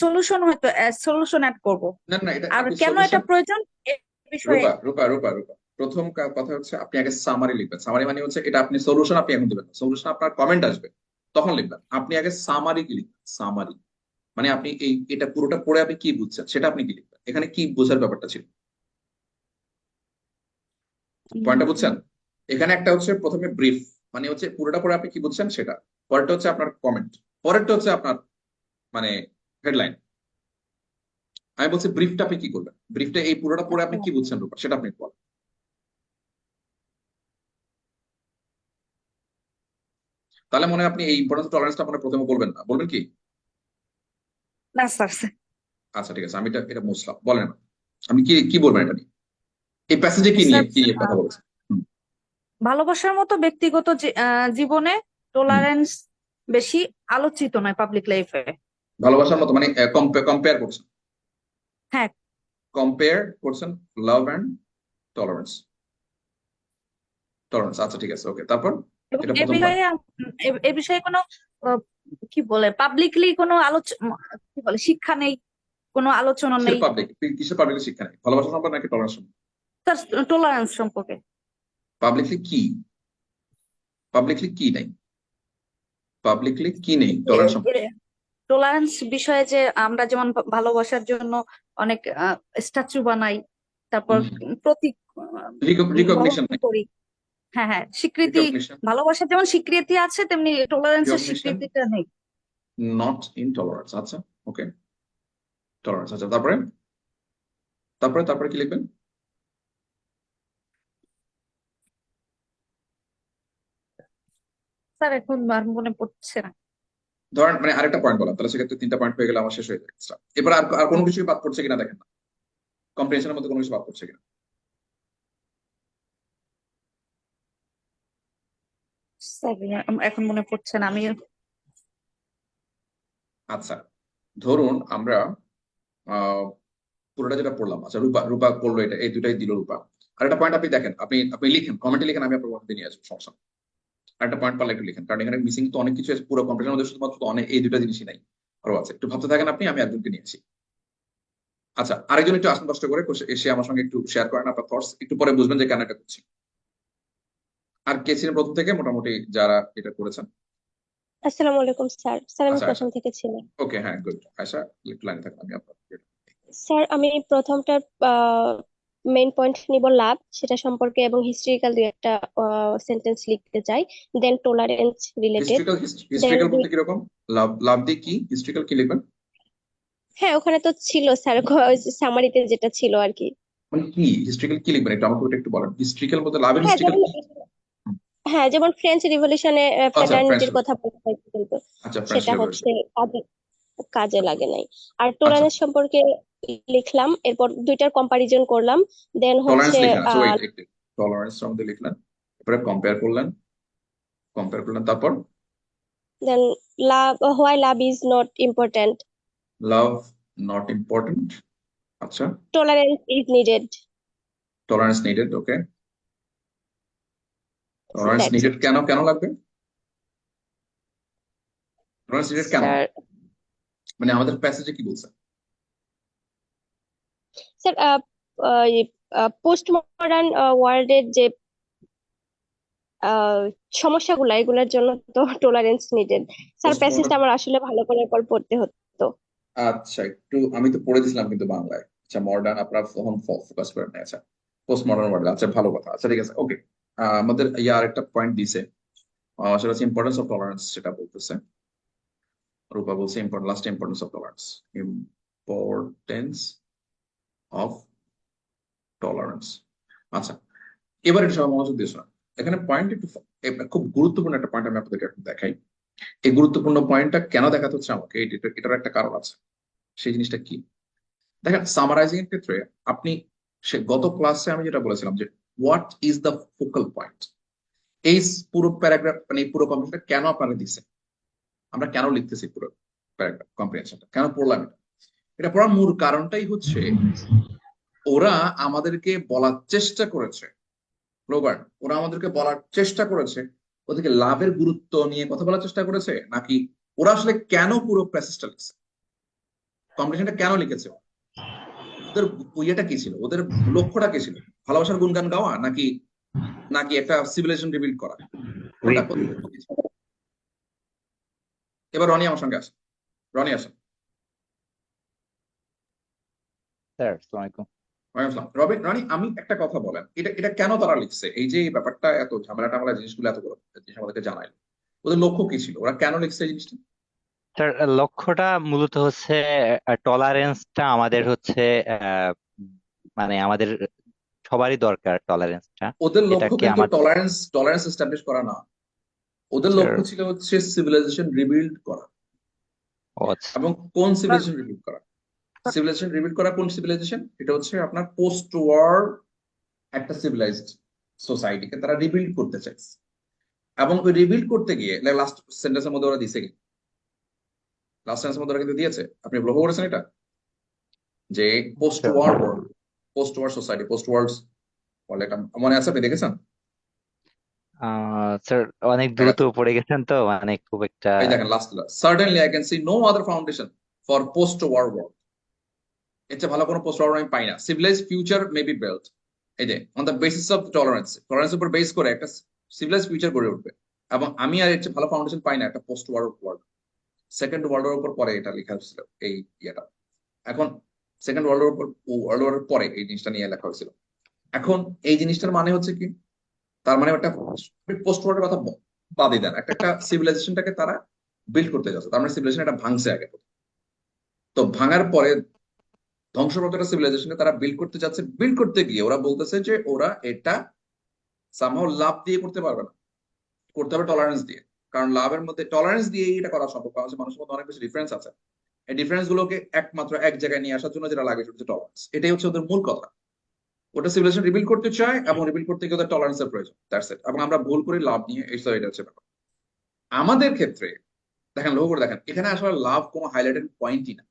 সলিউশন, হয়তো সলিউশন অ্যাড করব। না না, এটা আর আপনি কেন এটা সলিউশন। প্রয়োজন এ বিষয়ে। রূপা রূপা রূপা রূপা, প্রথম কথা হচ্ছে আপনি আগে সামারি লিখবেন। সামারি মানে হচ্ছে এটা আপনি সলিউশন আপনি এখন দেবেন, সলিউশন আপনার কমেন্ট আসবে। তখন লিখবেন। আপনি আগে সামারি কি লিখবেন, সামারি মানে আপনি এটা পুরোটা পড়ে আপনি কি বুঝছেন সেটা আপনি কি লিখবেন, এখানে কি বোঝার ব্যাপারটা ছিল, পয়েন্টটা বুঝছেন? এখানে একটা হচ্ছে প্রথমে ব্রিফ, মানে হচ্ছে পুরোটা পড়ে আপনি কি বুঝছেন সেটা, পরেরটা হচ্ছে আপনার কমেন্ট, পরেরটা হচ্ছে আপনার মানে হেডলাইন। আমি বলছি ব্রিফটা আপনি কি করবেন, ব্রিফটা এই পুরোটা পড়ে আপনি কি বুঝছেন রূপা সেটা আপনি বলেন। তাহলে মনে হয় আপনি এই ইম্পর্টেন্স টলারেন্সটা আপনার প্রথমে বলবেন না, বলবেন কি? না স্যার, আচ্ছা ঠিক আছে, আমি এটা মুছলাম, বলেন আপনি কি কি বলবেন এটা নিয়ে, এই প্যাসেজে কি নিয়ে স্যার কথা বলেছেন? হুম, ভালোবাসার মতো ব্যক্তিগত জীবনে হুম। টলারেন্স বেশি আলোচিত নয় পাবলিক লাইফে। ভালোবাসার মতো মানে কম্পেয়ার করছেন, হ্যাঁ, কম্পেয়ার করছেন লাভ এন্ড টলারেন্স, টলারেন্স। আচ্ছা ঠিক আছে, ওকে, তারপর এবং এটা এ প্রথম পয়েন্ট। বিষয়ে এ বিষয়ে কোনো আহ, কি বলে পাবলিকলি কোনো কি বলে শিক্ষা নেই, কোনো আলোচনা কিসের নেই পাবলিক, কিসের পাবলিক শিক্ষা নেই, ভালোবাসা সম্পর্কে নাকি টলারেন্স সম্পর্কে? স্যার টলারেন্স সম্পর্কে। পাবলিকলি কি, পাবলিকলি কি নেই, পাবলিকলি কি নেই টলারেন্স সম্পর্কে? টলারেন্স বিষয়ে যে আমরা যেমন ভালোবাসার জন্য অনেক স্ট্যাচু বানাই, তারপর প্রতীক রিকগনিশন বহন নেই, করি। হ্যাঁ হ্যাঁ, স্বীকৃতি। রিকগনিশন, ভালোবাসার যেমন স্বীকৃতি আছে তেমনি টলারেন্সের রিকগনিশন স্বীকৃতিটা নেই। Not in tolerance. আচ্ছা, ওকে, টলারেন্স। আচ্ছা, তারপরে তারপরে তারপরে কি লিখবেন? স্যার এখন আর মনে পড়ছে না। ধরেন মানে আরেকটা পয়েন্ট বলা, তাহলে সেক্ষেত্রে 3টা পয়েন্ট হয়ে গেলে আমার শেষ হয়ে যাবে extra। এবার আর আর কোনো কিছু বাদ পড়ছে কিনা দেখেন না, কম্প্রিহেনশনের মধ্যে কোনো কিছু বাদ পড়ছে কিনা। স্যার এখন মনে পড়ছে না। আমি আচ্ছা, ধরুন আমরা আহ পুরোটা যেটা পড়লাম, আচ্ছা রূপা রূপা করলো এটা, এই দুটাই দিল রূপা। আর একটা পয়েন্ট আপনি দেখেন, আপনি আপনি লিখেন, কমেন্টে লিখেন, আমি আপনার কমেন্টে নিয়ে আসবো, সমস্যা নেই। আর একটা পয়েন্ট পারলে একটু লিখেন, কারণ এখানে মিসিং তো অনেক কিছু আছে, পুরো কম্পিটিশনের মধ্যে শুধুমাত্র তো অনেক এই দুটা জিনিসই নাই, আরো আছে, একটু ভাবতে থাকেন আপনি, আমি একজনকে নিয়েছি। আচ্ছা, আরেকজন একটু আসুন কষ্ট করে এসে আমার সঙ্গে একটু শেয়ার করেন আপনার থটস, একটু পরে বুঝবেন যে কেন এটা করছি। আর কে ছিলেন প্রথম থেকে মোটামুটি যারা এটা করেছেন? আসসালামু আলাইকুম স্যার। স্যার আমি আচ্ছা আচ্ছা, প্রথম থেকে ছিলাম। ওকে, হ্যাঁ, গুড। আয়শা, একটু লাইনে থাকুন, আমি আপনার স্যার আমি প্রথমটার মেইন পয়েন্ট নিব লাভ সেটা সম্পর্কে এবং হিস্ট্রিক্যাল দুই একটা সেন্টেন্স লিখতে চাই, দেন টলারেন্স রিলেটেড, হিস্ট্রিক্যাল, দেন হিস্ট্রিক্যাল বলতে কিরকম? লাভ, লাভ দিয়ে কি, হিস্ট্রিক্যাল কি লিখবেন? হ্যাঁ ওখানে তো ছিল স্যার সামারিতে যেটা ছিল আর কি। মানে কি হিস্ট্রিক্যাল কি লিখবেন, একটু আমাকে ওটা একটু বলেন, হিস্ট্রিক্যাল বলতে লাভের হ্যাঁ হিস্ট্রিক্যাল যেমন কি? হ্যাঁ যেমন ফ্রেঞ্চ রিভলিউশনে আচ্ছা, ফ্রেঞ্চ, ফ্র্যাটার্নিটির কথা বলা হয়েছে কিন্তু আচ্ছা ফ্রেঞ্চ সেটা হচ্ছে রেভলিউশন, কাজে কাজে লাগে নাই। আর আচ্ছা। টলারেন্স সম্পর্কে লিখলাম, এরপর দুইটার কম্পারিজন করলাম, দেন টলারেন্স হচ্ছে লিখলেন, আচ্ছা ওয়েট একটু, টলারেন্স সম্বন্ধে লিখলেন, এরপরে কম্পেয়ার করলেন, কম্পেয়ার করলেন, তারপর then love, why love is not important, love not important, আচ্ছা, tolerance is needed. Tolerance needed, okay, tolerance that's needed it কেন, কেন লাগবে টলারেন্স নিডেড কেন, স্যার। মানে আমাদের প্যাসেজে কি বলছে? স্যার পোস্ট মডার্ন ওয়ার্ল্ডের যে আহ, সমস্যাগুলো এগুলোর জন্য তো টলারেন্স নিডেড। স্যার পোস্ট প্যাসেজটা মডার্ন, আমার আসলে ভালো করে পর পড়তে হতো। আচ্ছা একটু আমি তো পড়ে দিছিলাম কিন্তু বাংলায়, আচ্ছা মডার্ন আপনারা তখন ফোকাস করেন না, আচ্ছা পোস্ট মডার্ন ওয়ার্ল্ড, আচ্ছা ভালো কথা, আচ্ছা ঠিক আছে, ওকে। আমাদের আর একটা পয়েন্ট দিছে, সেটা হচ্ছে ইম্পর্টেন্স অফ টলারেন্স, সেটা বলতেছে রূপা বলছে last importance of tolerance, importance of tolerance. আচ্ছা, এবার এটা সবাই মনোযোগ দিয়ে শোনা, এখানে পয়েন্ট একটু খুব গুরুত্বপূর্ণ একটা পয়েন্ট আমি আপনাদেরকে এখন দেখাই। এই গুরুত্বপূর্ণ পয়েন্টটা কেন দেখাতে হচ্ছে আমাকে, এটার একটা কারণ আছে, সেই জিনিসটা কি দেখেন। সামারাইজিং এর ক্ষেত্রে আপনি সে গত ক্লাসে আমি যেটা বলেছিলাম যে what is the focal point, এই পুরো প্যারাগ্রাফ মানে এই পুরো কম্প্রিহেনশনটা কেন আপনারা দিচ্ছে, আমরা কেন লিখতেছি পুরো প্যারাগ্রাফ কম্প্রিহেনশনটা কেন পড়লাম, এটা পড়ার মূল কারণটাই হচ্ছে ওরা আমাদেরকে বলার চেষ্টা করেছে, রোবার্ট, ওরা আমাদেরকে বলার চেষ্টা করেছে ওদেরকে লাভের গুরুত্ব নিয়ে কথা বলার চেষ্টা করেছে, নাকি ওরা আসলে কেন পুরো প্যাসেজটা লিখছে, কম্পিটিশনটা কেন লিখেছে, ওদের ইয়েটা কি ছিল, ওদের লক্ষ্যটা কি ছিল, ভালোবাসার গুণগান গাওয়া নাকি নাকি একটা সিভিলাইজেশন রিবিল্ড করা, কোনটা? রিভিউ। কোনটা ছিল? এবার রনি আমার সঙ্গে আসেন। রনি আসেন। স্যার আসসালামু আলাইকুম। ওয়ালাইকুম আসসালাম। রনি, আমি একটা কথা বলেন, এটা এটা কেন তারা লিখছে? এই যে এই ব্যাপারটা এত ঝামেলা টামেলা জিনিসগুলো এতগুলো জিনিস আমাদেরকে জানাইলো, ওদের লক্ষ্য কি ছিল? ওরা কেন লিখছে এই জিনিসটা? স্যার লক্ষ্যটা মূলত হচ্ছে টলারেন্সটা আমাদের হচ্ছে আহ, মানে আমাদের সবারই দরকার টলারেন্সটা। ওদের লক্ষ্য এটাকে কিন্তু আমাদের টলারেন্স টলারেন্স এস্টাবলিশ করা না। ওদের স্যার লক্ষ্য ছিল হচ্ছে সিভিলাইজেশন রিবিল্ড করা। ও আচ্ছা। এবং কোন স্যার সিভিলাইজেশন রিবিল্ড করা? সিভিলাইজেশন রিবিল্ড করা কোন সিভিলাইজেশন? এটা হচ্ছে আপনার পোস্ট ওয়ার একটা সিভিলাইজড সোসাইটিকে তারা রিবিল্ড করতে চাইছে। এবং ওই রিবিল্ড করতে গিয়ে লাস্ট সেন্টেন্সের মধ্যে ওরা দিছে কি? লাস্ট সেন্টেন্সের মধ্যে ওরা কিন্তু দিয়েছে, আপনি লক্ষ্য করেছেন এটা, যে post sir war world, post war society, post world একটা মনে আছে, আপনি দেখেছেন? স্যার অনেক দ্রুত দেখাচ্ছে, পড়ে গেছেন তো মানে খুব একটা। এই দেখেন last, certainly I can see no other foundation for post war world. এর চেয়ে ভালো কোনো পোস্ট ওয়ার আমি পাই না। Civilize future may be built, এই যে on the basis of tolerance, টলারেন্সের উপর বেস করে একটা সিভিলাইজ ফিউচার গড়ে উঠবে। এবং আমি আর এর চেয়ে ভালো ফাউন্ডেশন পাই না একটা post war world. Second world war উপর পরে এটা লেখা হয়েছিল এই ইয়েটা। এখন সেকেন্ড ওয়ার্ল্ড ওয়ার উপর, ওয়ার্ল্ড ওয়ারের পরে এই জিনিসটা নিয়ে লেখা হয়েছিল। এখন এই জিনিসটার মানে হচ্ছে কি? তার মানে একটা পোস্ট ওয়ারের কথা বাদই দেন, একটা একটা সিভিলাইজেশনটাকে তারা বিল্ড করতে যাচ্ছে। তার মানে সিভিলাইজেশন এটা ভাঙছে আগে। তো ভাঙার পরে ধ্বংসপ্রাপ্ত একটা সিভিলাইজেশনকে তারা বিল্ড করতে যাচ্ছে। বিল্ড করতে গিয়ে ওরা বলতেছে যে ওরা এটা সামহাও লাভ দিয়ে করতে পারবে না, করতে হবে টলারেন্স দিয়ে। কারণ লাভের মধ্যে টলারেন্স দিয়ে এটা করা সম্ভব, কারণ হচ্ছে মানুষের মধ্যে অনেক বেশি ডিফারেন্স আছে। এই ডিফারেন্স গুলোকে একমাত্র এক জায়গায় নিয়ে আসার জন্য যেটা লাগে সেটা হচ্ছে টলারেন্স। এটাই হচ্ছে ওদের মূল কথা। ওটা সিভিলাইজেশন রিবিল্ড করতে চায় এবং রিবিল্ড করতে গিয়ে ওদের টলারেন্সের প্রয়োজন, দ্যাটস ইট। এবং আমরা ভুল করি লাভ নিয়ে, এই এটা হচ্ছে ব্যাপার। আমাদের ক্ষেত্রে দেখেন, লক্ষ্য করে দেখেন, এখানে আসলে লাভ কোনো হাইলাইটেড পয়েন্টই না।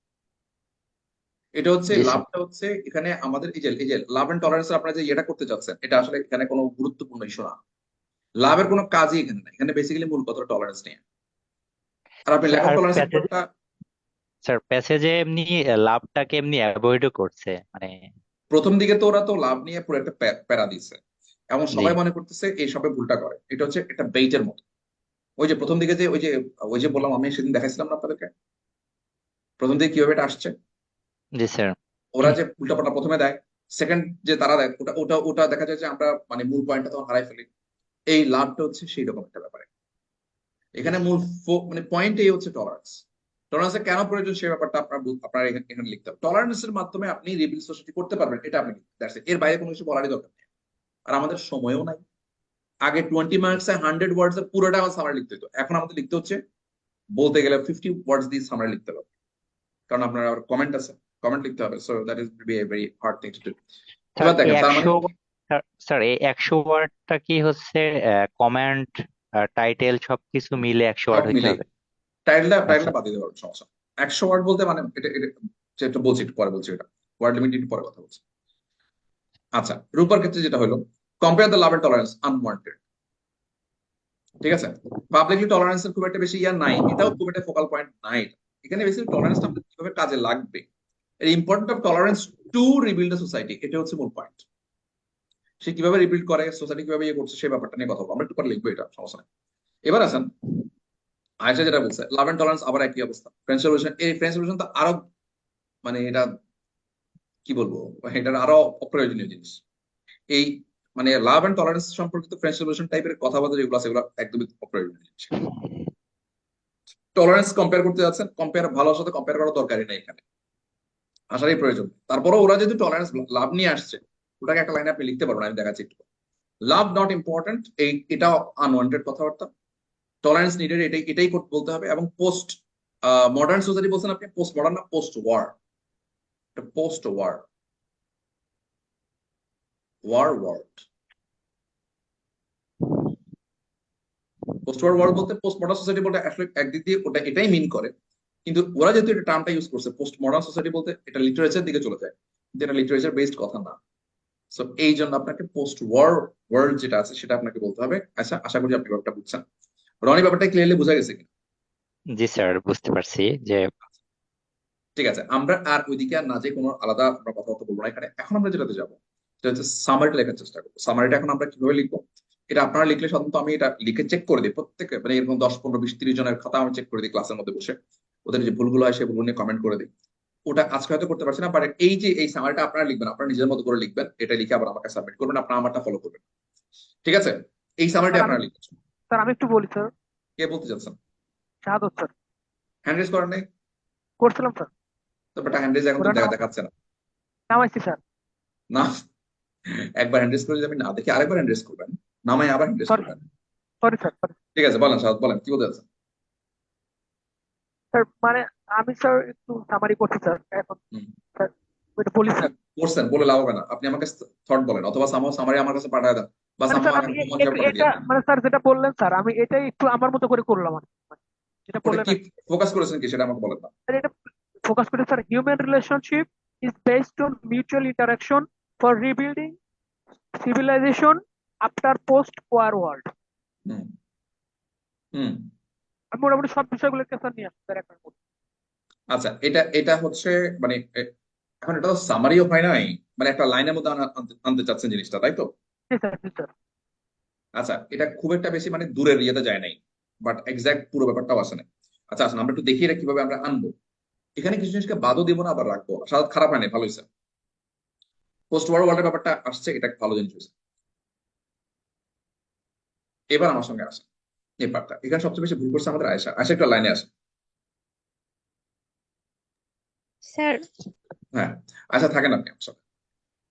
এটা হচ্ছে জি স্যার। লাভটা হচ্ছে এখানে আমাদের এই যে লাভ এন্ড টলারেন্স আপনারা যে এটা করতে চাচ্ছেন, এটা আসলে এখানে কোনো গুরুত্বপূর্ণ ইস্যু না। লাভের কোনো কাজই এখানে নাই, এখানে বেসিক্যালি মূল কথা টলারেন্স নিয়ে। আর আপনি স্যার ল্যাক অফ আর টলারেন্সের প্যাসেজ ব্যাপারটা, স্যার প্যাসেজে এমনি লাভটাকে এমনি অ্যাভয়েডও করছে মানে। প্রথম দিকে তো ওরা তো লাভ নিয়ে পুরো একটা প্যারা দিচ্ছে এবং জি সবাই মনে করতেছে এই সবে ভুলটা করে। এটা হচ্ছে একটা বেইটের মতো। ওই যে প্রথম দিকে যে ওই যে বললাম, আমি সেদিন দেখাইছিলাম না আপনাদেরকে, প্রথম দিকে কিভাবে এটা আসছে। জি স্যার। ওরা যে উল্টাপাল্টা প্রথমে দেয়, সেকেন্ড যে তারা দেয়, ওটা ওটা ওটা দেখা যায় যে আমরা মানে মূল পয়েন্টটা তখন হারাই ফেলি। এই লাভটা হচ্ছে সেই রকম একটা ব্যাপারে। এখানে মূল মানে পয়েন্ট এই হচ্ছে টলারেন্স। টলারেন্সের কেন প্রয়োজন সেই ব্যাপারটা আপনার এখানে লিখতে হবে। টলারেন্সের মাধ্যমে আপনি রিবিল সোসাইটি করতে পারবেন, এটা আপনি দ্যাটস ইট। এর বাইরে কোনো কিছু বলারই দরকার নেই। আর আমাদের সময়ও নাই। আগে 20 মার্কস 100 ওয়ার্ডস এর পুরোটা আমার সামারি লিখতে হতো, এখন আমাদের লিখতে হচ্ছে বলতে গেলে 50 ওয়ার্ডস দিয়ে সামারি লিখতে হবে। কারণ আপনার আবার কমেন্ট আছে, কমেন্ট লিখতে হবে। So that is be a very hard thing to do. Sir এবার এই দেখেন, তার মানে 100 স্যার এই 100 ওয়ার্ডটা কি হচ্ছে কমেন্ট টাইটেল সবকিছু মিলে 100 ওয়ার্ড সব হইতে মিলে হবে? টাইটেলটা আচ্ছা। টাইটেলটা বাদ দিতে পারবেন, সমস্যা নেই। 100 ওয়ার্ড বলতে মানে এটা এটা যেটা বলছি একটু পরে বলছি, এটা ওয়ার্ড লিমিট একটু পরে কথা বলছি। আচ্ছা, রূপার ক্ষেত্রে যেটা হলো, compare the love and tolerance unwanted. ঠিক আছে, পাবলিকলি টলারেন্সের খুব একটা বেশি ইয়া নাই, এটাও খুব একটা ফোকাল পয়েন্ট নাই। এখানে বেশি টলারেন্সটা আমাদের কিভাবে কাজে লাগবে, এর important of tolerance to rebuild the society, এটা হচ্ছে মূল পয়েন্ট। সে কিভাবে রিবিল্ড করে, সোসাইটি কিভাবে ইয়ে করছে, সেই ব্যাপারটা নিয়ে কথা বলবো। আমরা একটু পরে লিখবো, এটা সমস্যা নেই। এবার আসেন, আয়েশা যেটা বলছে লাভ এন্ড টলারেন্স আবার একই অবস্থা। ফ্রেন্ড সলিউশন, এই ফ্রেন্ড সলিউশন তো আরো মানে এটা কি বলবো, এটার আরো অপ্রয়োজনীয় জিনিস। এই মানে লাভ এন্ড টলারেন্স সম্পর্কিত ফ্রেন্ড সলিউশন টাইপের কথাবার্তা যেগুলো আছে, এগুলো একদমই অপ্রয়োজনীয় জিনিস। টলারেন্স কম্পেয়ার করতে যাচ্ছেন, কম্পেয়ার ভালোর সাথে কম্পেয়ার করার দরকারই নেই এখানে, আসারই প্রয়োজন। তারপরে ওরা যদি টলারেন্স লাভ নিয়ে আসছে, ওটাকে একটা লাইনে আপনি লিখতে পারবেন, আমি দেখাচ্ছি একটু। লাভ নট ইম্পর্টেন্ট, এটা আনওয়ান্টেড কথাবার্তা। টলারেন্স নিডেড, এটাই এটাই বলতে হবে। এবং পোস্ট মডার্ন সোসাইটি বলছেন আপনি, পোস্ট মডার্ন না post war, post war world. Post war world বলতে পোস্ট মডার্ন সোসাইটি বলতে আসলে একদিক দিয়ে ওটা এটাই মিন করে, কিন্তু ওরা যেহেতু এটা টার্মটা ইউজ করছে পোস্ট মডার্ন সোসাইটি বলতে, এটা লিটারেচার দিকে চলে যায়, কিন্তু এটা লিটারেচার বেসড কথা না। সো এই জন্য আপনাকে পোস্ট ওয়ার ওয়ার্ল্ড যেটা আছে সেটা আপনাকে বলতে হবে। আচ্ছা, আশা করি আপনি ব্যাপারটা বুঝছেন। রনি, ব্যাপারটা ক্লিয়ারলি বোঝা গেছে কিনা? জি স্যার বুঝতে পারছি যে ঠিক আছে, আমরা আর ওইদিকে আর না যে কোনো আলাদা আমরা কথাবার্তা বলবো না এখানে। এখন আমরা যেটাতে যাবো সেটা হচ্ছে সামারিটা লেখার চেষ্টা করবো। সামারিটা এখন আমরা কিভাবে লিখবো, এটা আপনারা লিখলে সাধারণত আমি এটা লিখে চেক করে দিই প্রত্যেকে, মানে এরকম 10, 15, 20, 30 জনের খাতা আমি চেক করে দিই ক্লাসের মধ্যে বসে, ওদের যে ভুলগুলো হয় সেই ভুলগুলো নিয়ে কমেন্ট করে দিই। ওটা আজকে হয়তো করতে পারছি না, বাট এই যে এই সামারিটা আপনারা লিখবেন, আপনারা নিজের মতো করে লিখবেন, এটা লিখে আবার আমাকে সাবমিট করবেন, আপনারা আমারটা ফলো করবেন, ঠিক আছে? এই সামারিটা স্যার আমি আপনারা লিখবেন। স্যার আমি একটু বলি স্যার। কে বলতে চাচ্ছেন? শাহাদত স্যার। হ্যান্ড রেজ করেন নাই? করছিলাম স্যার। তো বাট হ্যান্ড রেজ এখন তো ওরা দেখাচ্ছে না। নামাইছি স্যার। না, একবার হ্যান্ড রেজ করে যদি আমি না দেখি আরেকবার হ্যান্ড রেজ করবেন, নামাই আবার হ্যান্ড রেজ সরি করবেন। সরি স্যার সরি ঠিক আছে, বলেন সাদ, বলেন কি বলতে চাচ্ছেন? স্যার। মানে আমি স্যার একটু সামারি করছি স্যার এখন। হুম। স্যার ওইটা বলি স্যার। করছেন বলে লাভ হবে না, আপনি আমাকে থট বলেন, অথবা সামারি আমার কাছে পাঠায় দেন, বা মানে স্যার আমি সামারি পাঠিয়ে এটা দিন। মানে স্যার যেটা বললেন স্যার আমি এটাই একটু আমার মতো করে করলাম আর কি। মানে যেটা ওটা বললেন কি আর কি। ফোকাস করেছেন কি সেটা আমাকে বলেন না। স্যার এটা ফোকাস করে sir, human relationship is based on mutual interaction for rebuilding civilization after post war world. Hmm hmm আমি মোটামুটি সব বিষয়গুলো স্যার নিয়ে আসছি স্যার একটা করে। আচ্ছা, এটা এটা হচ্ছে মানে এখন এটা তো সামারিও হয় নাই, মানে একটা লাইনের মধ্যে আনতে চাচ্ছেন জিনিসটা, তাই তো? জি স্যার জি স্যার। আচ্ছা, এটা খুব একটা বেশি মানে দূরের ইয়েতে যায় নাই, বাট এক্সাক্ট পুরো ব্যাপারটাও আসে নাই। আচ্ছা আসুন আমরা একটু দেখি এটা কিভাবে আমরা আনবো। এখানে কিছু জিনিসকে বাদও দিব না, আবার রাখবো, সাধারণত খারাপ হয় নাই, ভালো হয়েছে। পোস্ট ওয়ার ওয়ার্ল্ডের ব্যাপারটা আসছে, এটা ভালো জিনিস হয়েছে। এবার আমার সঙ্গে আসে এই পার্টটা, এখানে সবচেয়ে বেশি ভুল করছে আমাদের আয়েশা। আয়েশা একটা লাইনে আসে। স্যার হ্যাঁ, আচ্ছা থাকেন আপনি আমার সাথে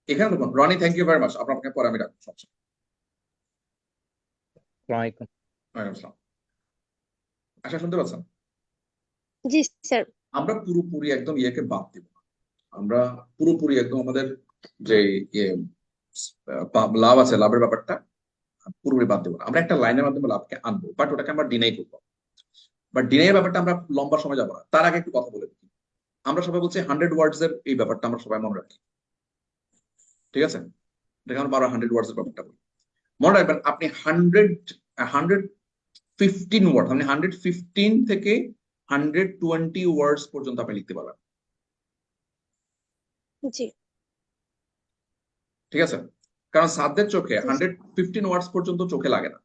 এখানে। দেখুন Rony, thank you very much, আপনাকে পরে আমি রাখবো সমস্যা নেই। আসসালামু আলাইকুম। ওয়ালাইকুম আসসালাম। আশা শুনতে পাচ্ছেন? জি স্যার। আমরা পুরোপুরি একদম ইয়েকে বাদ দিব না, আমরা পুরোপুরি একদম আমাদের যে ইয়ে লাভ আছে, লাভের ব্যাপারটা পুরোপুরি বাদ দেবো না, আমরা একটা লাইনের মাধ্যমে লাভকে আনবো, বাট ওটাকে আমরা ডিনাই করবো। বাট ডিনাই ব্যাপারটা আমরা লম্বা সময় যাবো না, তার আগে একটু কথা বলে দিই। আমরা সবাই বলছি 100 ওয়ার্ডস এর এই ব্যাপারটা আমরা সবাই মনে রাখি, ঠিক আছে? এটাকে আমরা 100 ওয়ার্ডস এর ব্যাপারটা বলি। মনে রাখবেন আপনি 115 ওয়ার্ড, মানে 115 থেকে 120 ওয়ার্ডস পর্যন্ত আপনি লিখতে পারবেন, জি ঠিক আছে? কারণ সাধ্যের চোখে জি স্যার। 115 ওয়ার্ডস পর্যন্ত চোখে লাগে না,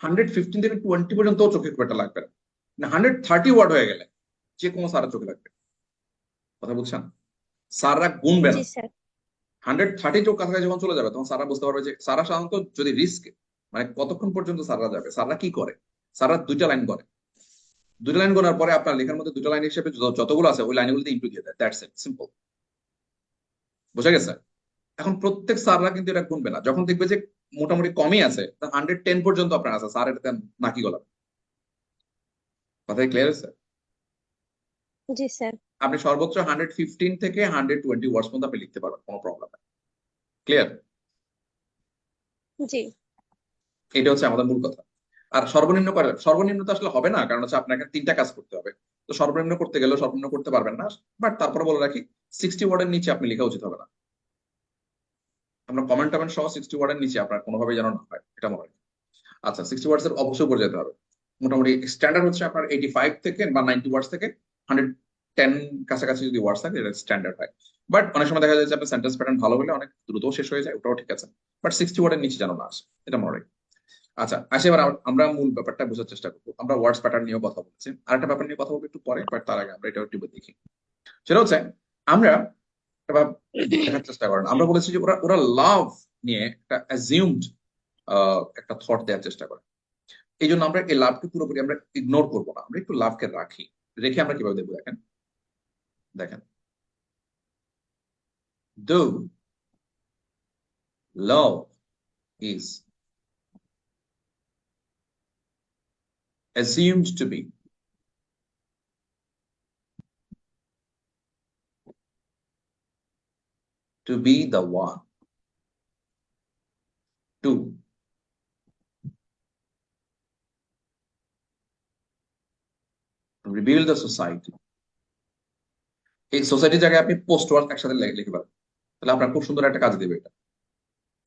115 থেকে 20 পর্যন্ত চোখে খুব একটা লাগবে না, 130 ওয়ার্ড হয়ে গেলে যে কোনো সারা চোখে লাগবে। কথা বুঝছেন? সাররা গুনবে না। জি স্যার। 130 চোখ কাছাকাছি যখন চলে যাবে তখন সারা বুঝতে পারবে যে সারা সাধারণত যদি রিস্ক, মানে কতক্ষণ পর্যন্ত সাররা যাবে, সাররা কি করে, সাররা 2টা লাইন করে, 2টা লাইন করার পরে আপনার লেখার মধ্যে 2টা লাইন হিসেবে যতগুলো আছে ওই লাইনগুলোতে ইনটু দিয়ে দেয়, দ্যাটস ইট, সিম্পল। বুঝা গেছে? এখন প্রত্যেক সাররা কিন্তু এটা গুনবে না, যখন দেখবে যে মোটামুটি কমই আছে, 110 পর্যন্ত আপনার আছে, স্যার এটাতে নাকি গলাবে। কথা ক্লিয়ার আছে? জি স্যার। আপনি সর্বোচ্চ 115 থেকে 120 ওয়ার্ডস পর্যন্ত আপনি লিখতে পারবেন, কোনো প্রবলেম নেই। ক্লিয়ার? জি এটা হচ্ছে আমাদের মূল কথা। আর সর্বনিম্ন করে, সর্বনিম্ন তো আসলে হবে না, কারণ হচ্ছে আপনাকে 3টা কাজ করতে হবে, তো সর্বনিম্ন করতে গেলেও সর্বনিম্ন করতে পারবেন না, বাট তারপরে বলে রাখি 60 ওয়ার্ডের নিচে আপনি লেখা উচিত হবে না। আমরা কমেন্ট টমেন্ট সহ 60 ওয়ার্ডের নিচে আপনার কোনোভাবেই যেন না হয়, এটা মনে রাখি। আচ্ছা, 60 ওয়ার্ডস এর অবশ্যই উপরে যেতে হবে। মোটামুটি স্ট্যান্ডার্ড হচ্ছে আপনার 85 থেকে বা 90 ওয়ার্ডস থেকে 110 কাছাকাছি যদি ওয়ার্ডস থাকে এটা স্ট্যান্ডার্ড হয়। বাট অনেক সময় দেখা যায় যে আপনার সেন্টেন্স প্যাটার্ন ভালো হলে অনেক দ্রুত শেষ হয়ে যায়, ওটাও ঠিক আছে, বাট 60 ওয়ার্ডের নিচে যেন না আসে, এটা মনে রাখি। আচ্ছা আসে এবার আমরা মূল ব্যাপারটা বোঝার চেষ্টা করবো। আমরা ওয়ার্ডস প্যাটার্ন নিয়েও কথা বলেছি, আরেকটা ব্যাপার নিয়ে কথা বলবো একটু পরে, বাট তার আগে আমরা এটা একটু দেখি। সেটা হচ্ছে আমরা এবার দেখার চেষ্টা করেন, আমরা বলেছি যে ওরা ওরা লাভ নিয়ে একটা অ্যাজিউমড একটা থট দেওয়ার চেষ্টা করে। এই জন্য আমরা এই লাভকে পুরোপুরি আমরা ইগনোর করবো না, আমরা একটু লাভকে রাখি, রেখে আমরা কিভাবে দেখবো দেখেন। দেখেন, though love is assumed to be the one to rebuild the society, এই সোসাইটির জায়গায় আপনি পোস্ট ওয়ার একসাথে লিখে পারেন, তাহলে আপনার খুব সুন্দর একটা কাজ দেবে। এটা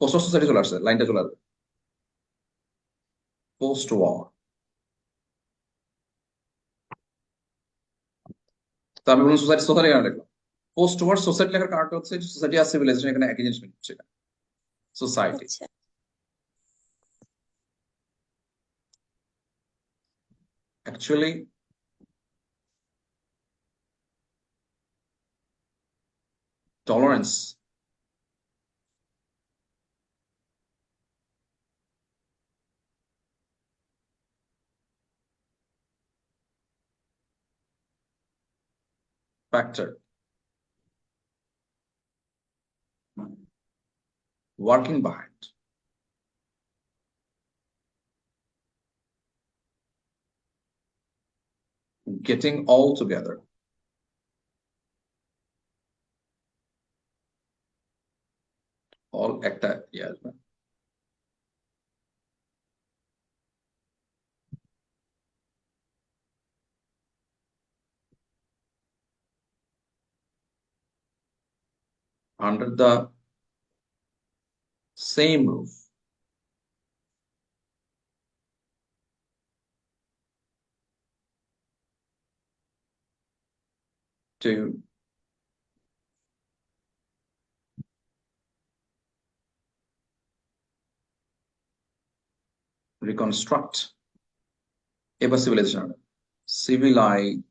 পোস্ট ওয়ার সোসাইটি চলে আসছে, লাইনটা চলে আসবে, পোস্ট ওয়ার। তো আমি বলুন সোসাইটি, সোসাইটি কেন লিখলাম? পোস্ট ওয়ার সোসাইটি লেখার কারণটা হচ্ছে সোসাইটি আর সিভিলাইজেশন এখানে একই জিনিস মিলছে, সোসাইটি। আচ্ছা Actually, tolerance factor working behind getting all together all একটা ইয়ে আসবে under the same roof to reconstruct এবার civilization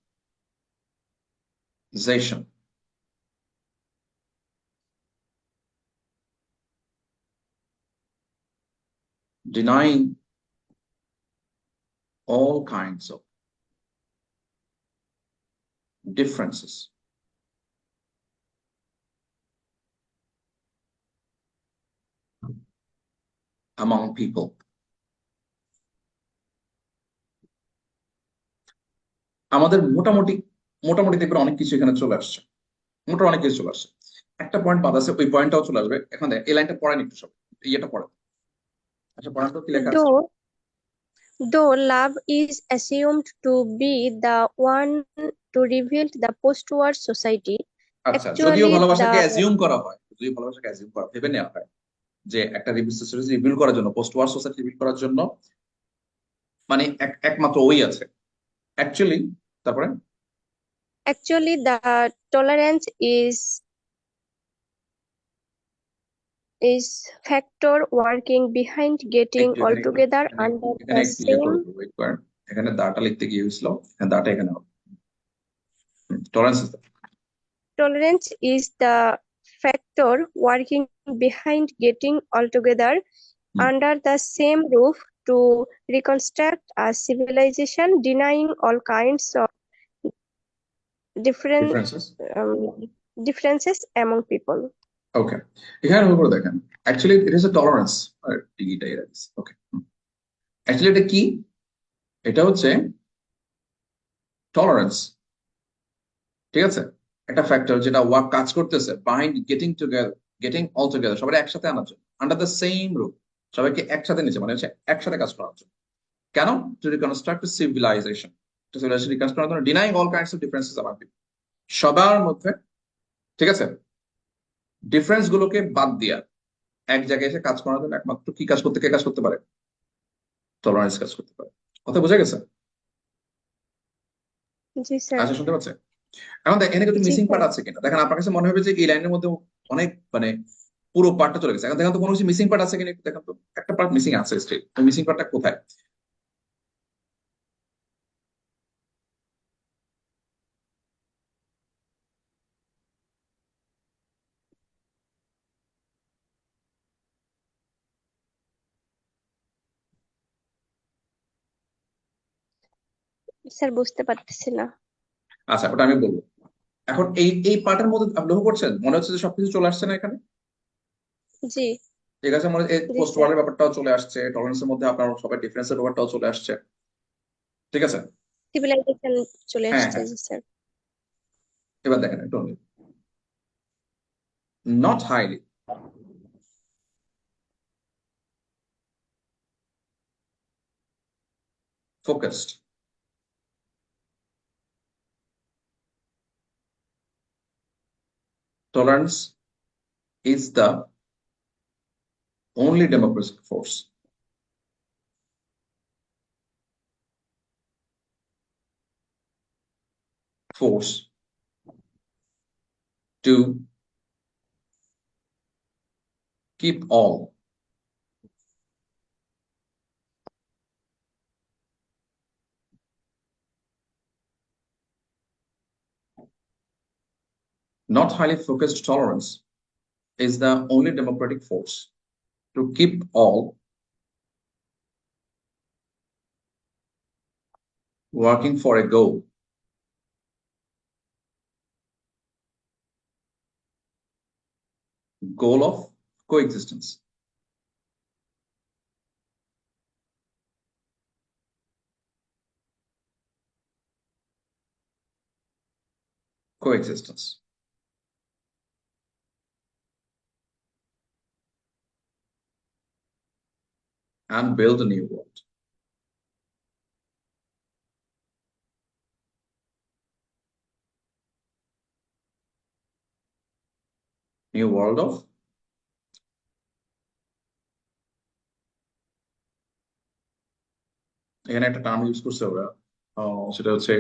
denying all kinds of differences among people. আমাদের মোটামুটি মোটামুটি দেখবেন অনেক কিছু এখানে চলে আসছে মোটামুটি অনেক কিছু চলে আসছে একটা পয়েন্ট বাদ আছে ওই পয়েন্টটাও চলে আসবে এখন দেখ এই লাইনটা পড়েন একটু সব ইয়েটা পড়ে আচ্ছা পড়ান তো কি লেখা আছে Though love is assumed to be the one to rebuild the post-war society, আচ্ছা যদিও actually ভালোবাসাকে the অ্যাজিউম করা হয় যদিও ভালোবাসাকে অ্যাজিউম করা ভেবে নেওয়া হয় যে একটা রিবিল করার জন্য পোস্ট ওয়ার সোসাইটি রিবিল করার জন্য মানে একমাত্র ওই আছে অ্যাকচুয়ালি তারপরে actually the tolerance is factor working behind getting একটু all এখানে together under এখানে the একটু ইয়ে same করবো ওয়েট করেন এখানে দাটা লিখতে গিয়ে হয়েছিল দাটা এখানে হবে tolerance tolerance is the factor working behind getting all together under the same roof to reconstruct a civilization, denying all kinds of differences differences among people. Okay এখানে উপর দেখেন actually it is a tolerance টিকিটা okay actually এটা কি এটা হচ্ছে tolerance ঠিক আছে একটা ফ্যাক্টর যেটা ওয়ার্ক কাজ করতেছে বিহাইন্ড গেটিং অল টুগেদার সবাই একসাথে আনার জন্য আন্ডার দ্য সেম রুফ সবাইকে একসাথে নিচে মানে হচ্ছে একসাথে কাজ করার জন্য কেন টু রিকনস্ট্রাক্ট সিভিলাইজেশন রিকনস্ট্রাক্ট করার জন্য denying all kinds of differences among people সবার মধ্যে ঠিক আছে ডিফারেন্স গুলোকে বাদ দিয়া এক জায়গায় এসে কাজ করার জন্য একমাত্র কি কাজ করতে কে কাজ করতে পারে টলারেন্স কাজ করতে পারে কথা বোঝা গেছে জি স্যার আচ্ছা শুনতে পাচ্ছে এখন দেখ এখানে কিছু জি মিসিং স্যার পার্ট আছে কিনা দেখেন আপনার কাছে মনে হবে যে এই লাইনের মধ্যে অনেক মানে পুরো পার্টটা চলে গেছে এখন দেখেন তো কোনো কিছু মিসিং পার্ট আছে কিনা একটু দেখেন তো একটা পার্ট মিসিং আছে স্টিল ওই মিসিং পার্টটা কোথায় স্যার বুঝতে পারতেছি না আচ্ছা ওটা আমি বলবো এখন এই পার্টের মধ্যে আপনি লক্ষ্য করছেন মনে হচ্ছে যে সবকিছু চলে আসছে না এখানে জি ঠিক আছে মনে জি পোস্ট স্যার ওয়ারের ব্যাপারটাও চলে আসছে টলারেন্সের মধ্যে আপনার সবাই ডিফারেন্সের ব্যাপারটাও চলে আসছে ঠিক আছে সিভিলাইজেশন চলে হ্যাঁ আসছে হ্যাঁ জি স্যার এবার দেখেন একটু not highly focused tolerance is the only democratic force to keep all not highly focused tolerance is the only democratic force to keep all working for a goal of coexistence. Coexistence. And build a new world. New world of এখানে একটা term use করছে ওরা, সেটা হচ্ছে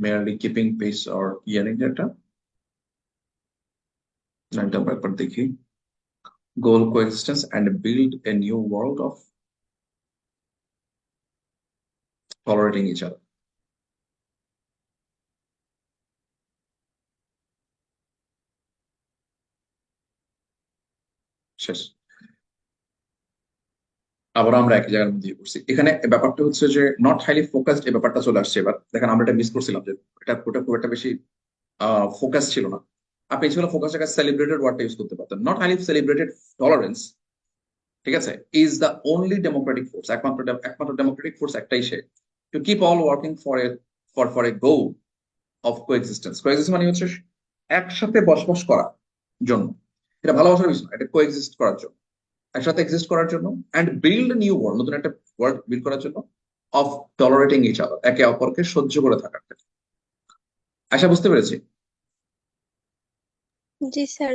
merely keeping pace or earring একটা লাইনটা আমরা একবার দেখি, goal coexistence and build a new world of tolerating each other. শেষ। আবার আমরা একই জায়গার মধ্যে করছি। এখানে ব্যাপারটা হচ্ছে যে নট হাইলি ফোকাসড, এই ব্যাপারটা চলে আসছে এবার। দেখেন আমরা এটা মিস করছিলাম যে এটা খুব একটা বেশি ফোকাস ছিল না। আপনি ছিল ফোকাস জায়গায় সেলিব্রেটেড ওয়ার্ডটা ইউজ করতে পারতেন। নট হাইলি সেলিব্রেটেড টলারেন্স, ঠিক আছে, is the only democratic force, একমাত্র ডেমোক্রেটিক ফোর্স একটাই সে, to keep all working for a goal of coexistence. Coexistence মানে হচ্ছে একসাথে বসবাস করার জন্য, এটা ভালোবাসার বিষয় না, এটা কোএক্সিস্ট করার জন্য, একসাথে এক্সিস্ট করার জন্য, অ্যান্ড বিল্ড নিউ ওয়ার্ল্ড, নতুন একটা ওয়ার্ল্ড বিল্ড করার জন্য, অফ টলারেটিং ইচ আদার, একে অপরকে সহ্য করে থাকার। আশা বুঝতে পেরেছি? জি স্যার।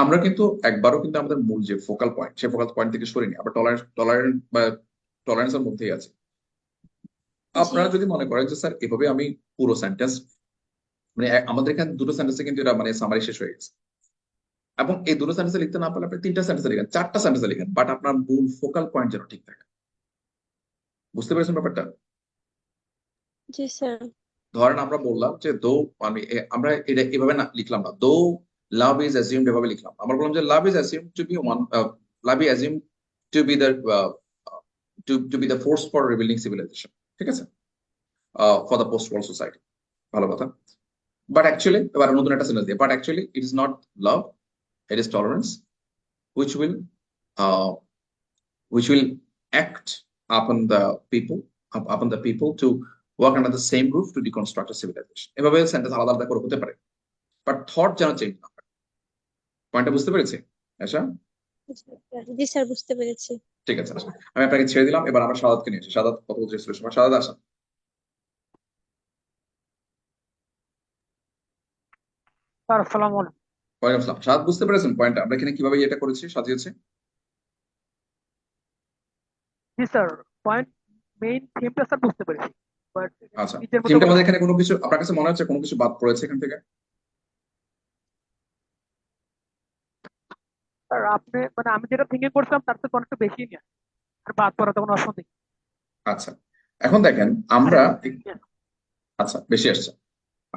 আমরা কিন্তু একবারও কিন্তু আমাদের মূল যে ফোকাল পয়েন্ট, সেই ফোকাল পয়েন্ট থেকে সরিনি, আবার টলারেন্সের মধ্যেই আছে। আপনারা যদি মনে করেন যে স্যার এভাবে আমি পুরো সেন্টেন্স, মানে আমাদের এখানে দুটো সেন্টেন্সে কিন্তু এটা মানে সামারি শেষ হয়ে গেছে, এবং এই দুটো সেন্টেন্সে লিখতে না পারলে আপনি তিনটা সেন্টেন্সে লিখেন, চারটা সেন্টেন্সে লিখেন, বাট আপনার মূল ফোকাল পয়েন্ট যেন ঠিক থাকে। বুঝতে পেরেছেন ব্যাপারটা? জি স্যার। ধরেন আমরা বললাম যে দো, মানে আমরা এটা এভাবে না লিখলাম না, দো লাভ ইজ অ্যাজিউমড, এভাবে লিখলাম। আমরা বললাম যে love is assumed to be one, love is assumed to be the to be the force for rebuilding civilization, ঠিক আছে, for the post war society, ভালো কথা। বাট অ্যাকচুয়ালি এবার নতুন একটা সেন্টেন্স দিয়ে, but actually it is not love, it is tolerance which will act upon the people to work under the same roof to deconstruct a civilization. এভাবে sentence আলাদা আলাদা করে হতে পারে, বাট থট যেন চেঞ্জ না হয়। পয়েন্টটা বুঝতে পেরেছি আশা? জি স্যার, বুঝতে পেরেছি। ঠিক আছে, আমি আপনাকে ছেড়ে দিলাম, এবার আমরা সাদাতকে নিয়ে আসি। সাদাত কত বলতে ছিল? সাদাত আসেন। স্যার আসসালামু আলাইকুম। ওয়ালাইকুম আসসালাম। সাদাত বুঝতে পেরেছেন পয়েন্টটা আমরা এখানে কিভাবে এটা করেছি, সাজিয়েছি? জি স্যার, পয়েন্ট মেইন থিমটা স্যার বুঝতে পেরেছি, বাট আচ্ছা, নিজের মতো থিমটা করে আমাদের এখানে কোনো কিছু আপনার কাছে মনে হচ্ছে কোনো কিছু বাদ পড়েছে এখান থেকে? স্যার আপনি মানে আমি যেটা থিঙ্কিং করছিলাম তার থেকে অনেকটা বেশি নিয়ে আর বাদ পড়াতে কোনো অপশন নেই। আচ্ছা, এখন দেখেন আমরা, আচ্ছা বেশি আসছে।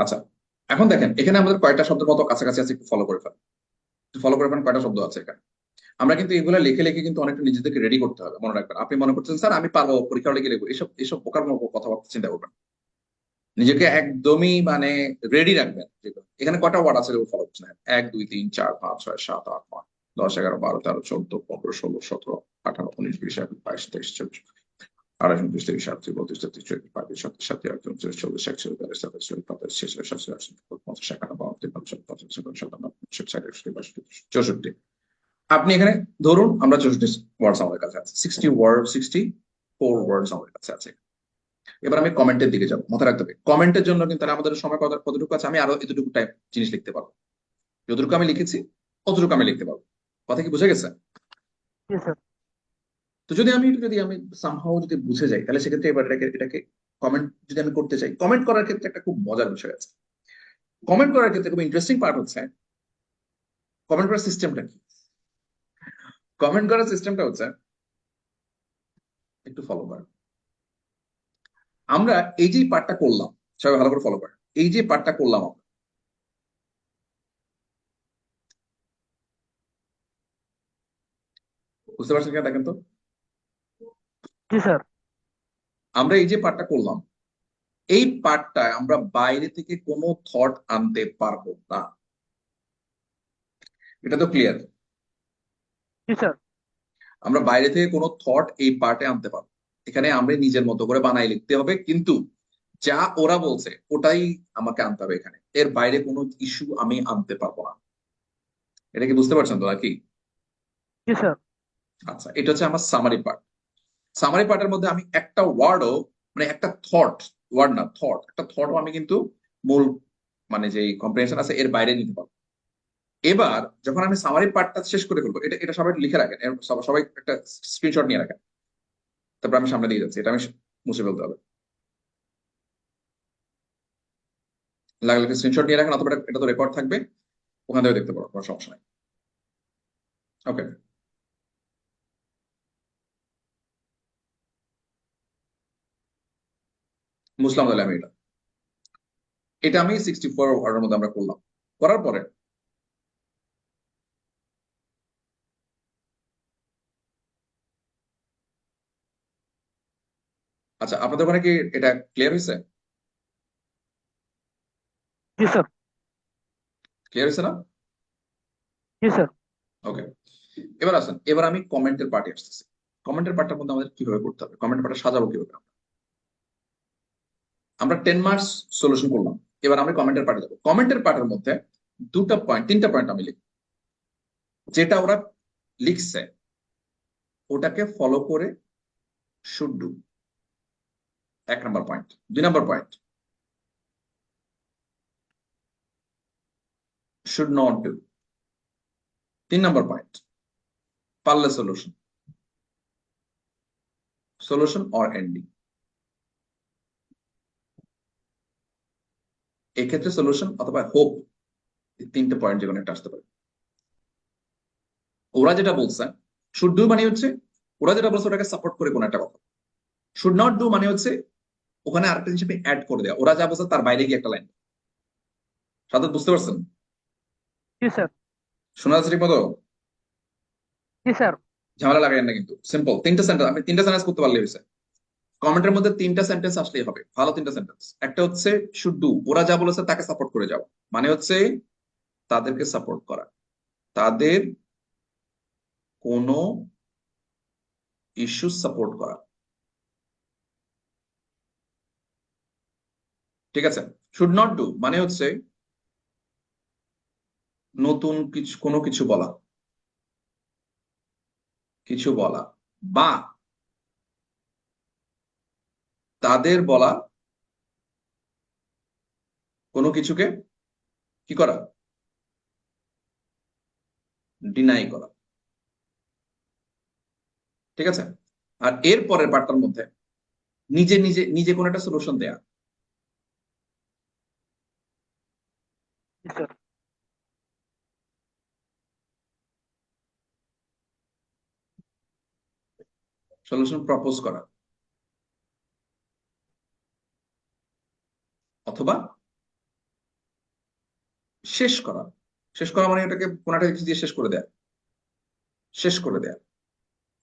আচ্ছা, এখন দেখেন এখানে আমাদের কয়টা শব্দের মতো কাছাকাছি আছে, একটু ফলো করে ফেলেন কয়টা শব্দ আছে এখানে। আমরা কিন্তু এগুলো লিখে লিখে কিন্তু অনেকটা নিজেদেরকে রেডি করতে হবে, মনে রাখবেন। আপনি মনে করছেন স্যার আমি পারবো, পরীক্ষা লিখে লিখবো, এসব বোকার মতো কথাবার্তা চিন্তা করবেন। নিজেকে একদমই মানে রেডি রাখবেন। এখানে কয়টা ওয়ার্ড আছে ফলো করছেন? 1 2 3 4 5 6 7 8 9 10 11 12 13 14 15 16 17 18 19 20 21 22 23 24 28 29 30 31 32 33 34 35 37 38 39 40 41 42 43 44 45 46 64 আপনি এখানে ধরুন আমরা 64 ওয়ার্ডস আমাদের কাছে আছে, 64 ওয়ার্ডস আমাদের কাছে আছে। এবার আমি কমেন্টের দিকে যাবো। মাথায় রাখতে হবে কমেন্টের জন্য কিন্তু আমাদের সময় কতটুকু আছে, আমি আরো এতটুকু টাইপ জিনিস লিখতে পারবো, যতটুকু আমি লিখেছি ততটুকু আমি লিখতে পারবো। কথা কি বুঝে গেছে? তো যদি আমি সামহাও যদি বুঝে যাই, তাহলে সেক্ষেত্রে এবার এটাকে কমেন্ট যদি আমি করতে চাই, কমেন্ট করার ক্ষেত্রে একটা খুব মজার বিষয় আছে। কমেন্ট করার ক্ষেত্রে খুব ইন্টারেস্টিং পার্ট হচ্ছে কমেন্ট করার সিস্টেমটা কি। কমেন্ট করার সিস্টেমটা হচ্ছে, একটু ফলো করেন। আমরা এই যে পার্টটা করলাম, সবাই ভালো করে ফলো করেন। এই যে পার্টটা করলাম আমরা, বুঝতে পারছেন কিনা দেখেন তো। জি স্যার। আমরা এই যে পার্টটা করলাম, এই পার্টটা আমরা বাইরে থেকে কোনো থট আনতে পারবো না। এটা তো ক্লিয়ার। জি স্যার। আমরা বাইরে থেকে কোনো থট এই পার্টে আনতে পারবো, এখানে আমরা নিজের মতো করে বানাই লিখতে হবে, কিন্তু যা ওরা বলছে ওটাই আমাকে আনতে হবে এখানে, এর বাইরে কোনো ইস্যু আমি আনতে পারবো না। এটা কি বুঝতে পারছেন তো নাকি? জি স্যার। আচ্ছা, এটা হচ্ছে আমার সামারি পার্ট। সামারি পার্টের মধ্যে আমি একটা ওয়ার্ডও, মানে একটা থট, ওয়ার্ড না থট, একটা থটও আমি কিন্তু মূল মানে যে কম্প্রিহেনশন আছে এর বাইরে নিতে পারবো। এবার যখন আমি সামারি পার্টটা শেষ করে ফেলবো, এটা এটা সবাই লিখে রাখেন, সবাই একটা স্ক্রিনশট নিয়ে রাখেন, তারপর আমি সামনে দিয়ে যাচ্ছি, এটা আমি মুছে ফেলতে হবে। লাগলে স্ক্রিনশট নিয়ে রাখেন, অথবা এটা তো রেকর্ড থাকবে, ওখান থেকে দেখতে পারো, কোনো সমস্যা নাই। ওকে, মুসলাম তাহলে আমি এটা এটা আমি 64 ওয়ার্ডের মধ্যে আমরা করলাম। করার পরে আচ্ছা, আপনাদের ওখানে কি এটা ক্লিয়ার হয়েছে? জি স্যার। ক্লিয়ার হয়েছে না? জি স্যার। ওকে, এবার আসেন, এবার আমি কমেন্টের পার্টে আসতেছি। কমেন্টের পার্টটার মধ্যে আমাদের কিভাবে করতে হবে, কমেন্টের পার্টটা সাজাবো কিভাবে। আমরা 10 মার্কস সলিউশন করলাম, এবার আমি কমেন্টের পার্টে যাবো। কমেন্টের পার্টের মধ্যে তিনটা পয়েন্ট আমি লিখব, যেটা ওরা লিখছে ওটাকে ফলো করে should do, 1 number point. 2 number point, should not do. 3 number point, পারলে সলিউশন, সলিউশন অর এন্ডিং। এক্ষেত্রে সলিউশন অথবা হোপ, 3টে পয়েন্ট যে কোনো একটা আসতে পারে। ওরা যেটা বলছে শুড ডু মানে হচ্ছে, ওরা যেটা বলছে ওটাকে সাপোর্ট করে কোন একটা কথা। শুড নট ডু মানে হচ্ছে ওখানে আরেকটা জিনিস অ্যাড করে দেওয়া, ওরা যা বলছে তার বাইরে গিয়ে একটা লাইন। সাথে বুঝতে পারছেন? জি স্যার। শোনা যাচ্ছে ঠিক মতো? জি স্যার। ঝামেলা লাগাই না কিন্তু, সিম্পল 3টে সেন্টেন্স, আমি 3টে সেন্টেন্স করতে পারলে হয়েছে। কমেন্টের মধ্যে 3টা সেন্টেন্স আসলেই হবে, ভালো 3টা সেন্টেন্স। একটা হচ্ছে শুড ডু, ওরা যা বলেছে তাকে সাপোর্ট করে যাওয়া, মানে হচ্ছে তাদেরকে সাপোর্ট করা, তাদের কোনো ইস্যু সাপোর্ট করা। ঠিক আছে? শুড নট ডু মানে হচ্ছে নতুন কিছু, কোনো কিছু বলা, কিছু বলা, বা তাদের বলা কোনো কিছুকে কি করা, ডিনাই করা। ঠিক আছে? আর এর পরের পার্টটার মধ্যে নিজে নিজে নিজে কোনো একটা সলিউশন দেয়া। জি স্যার। সলিউশন প্রপোজ করা, অথবা শেষ করা। শেষ করা মানে এটাকে কোন একটা কিছু দিয়ে শেষ করে দেয়া, শেষ করে দেয়া,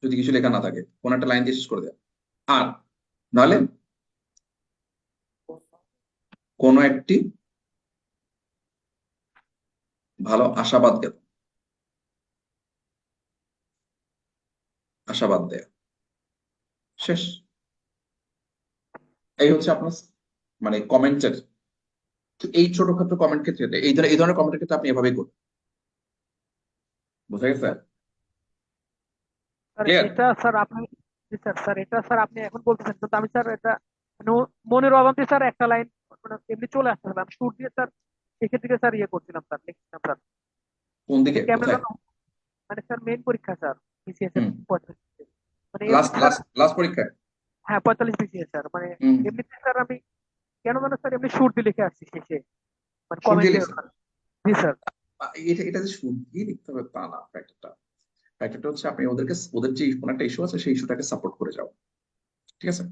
যদি কিছু লেখা না থাকে কোন একটা লাইন দিয়ে শেষ করে দেয়া। আর নাহলে কোনো একটি ভালো আশাবাদ জ্ঞাপন, আশাবাদ দেয়া, শেষ। এই হচ্ছে আপনার মানে কমেন্টের, এই ছোটখাটো কমেন্ট ক্ষেত্রে, এই ধরনের কমেন্টের ক্ষেত্রে আপনি এভাবেই করবেন। বুঝা গেছে? Sir clear? এটা স্যার আপনি, জি স্যার। স্যার এটা স্যার আপনি এখন বলতেছেন, কিন্তু আমি স্যার এটা মানে মনের অভাবে স্যার একটা লাইন মানে এমনি চলে আসতে হবে, আমি সুর দিয়ে স্যার এখান থেকে স্যার ইয়ে করছিলাম স্যার, লিখছিলাম স্যার। কোন দিকে, কেমন কোথায়? যেন মানে স্যার মেইন পরীক্ষা স্যার, বিসিএস এর হুম, 45, মানে লাস্ট এমনি স্যার। লাস্ট লাস্ট পরীক্ষায়। হ্যাঁ 45 বিসিএস স্যার, মানে হুম, এমনিতে স্যার আমি কেন যেন স্যার এমনি সুর দিয়ে লিখে আসছি শেষে, মানে সুর দিয়ে কমেন্টে। লিখছেন? জি স্যার। এটা এটা যে সুর দিয়ে লিখতে হবে তা না, ফ্যাক্টরটা হচ্ছে আপনি ওদের যে কোনো একটা ইস্যু আছে সেই ইস্যুটাকে সাপোর্ট করে যাও। ঠিক আছে।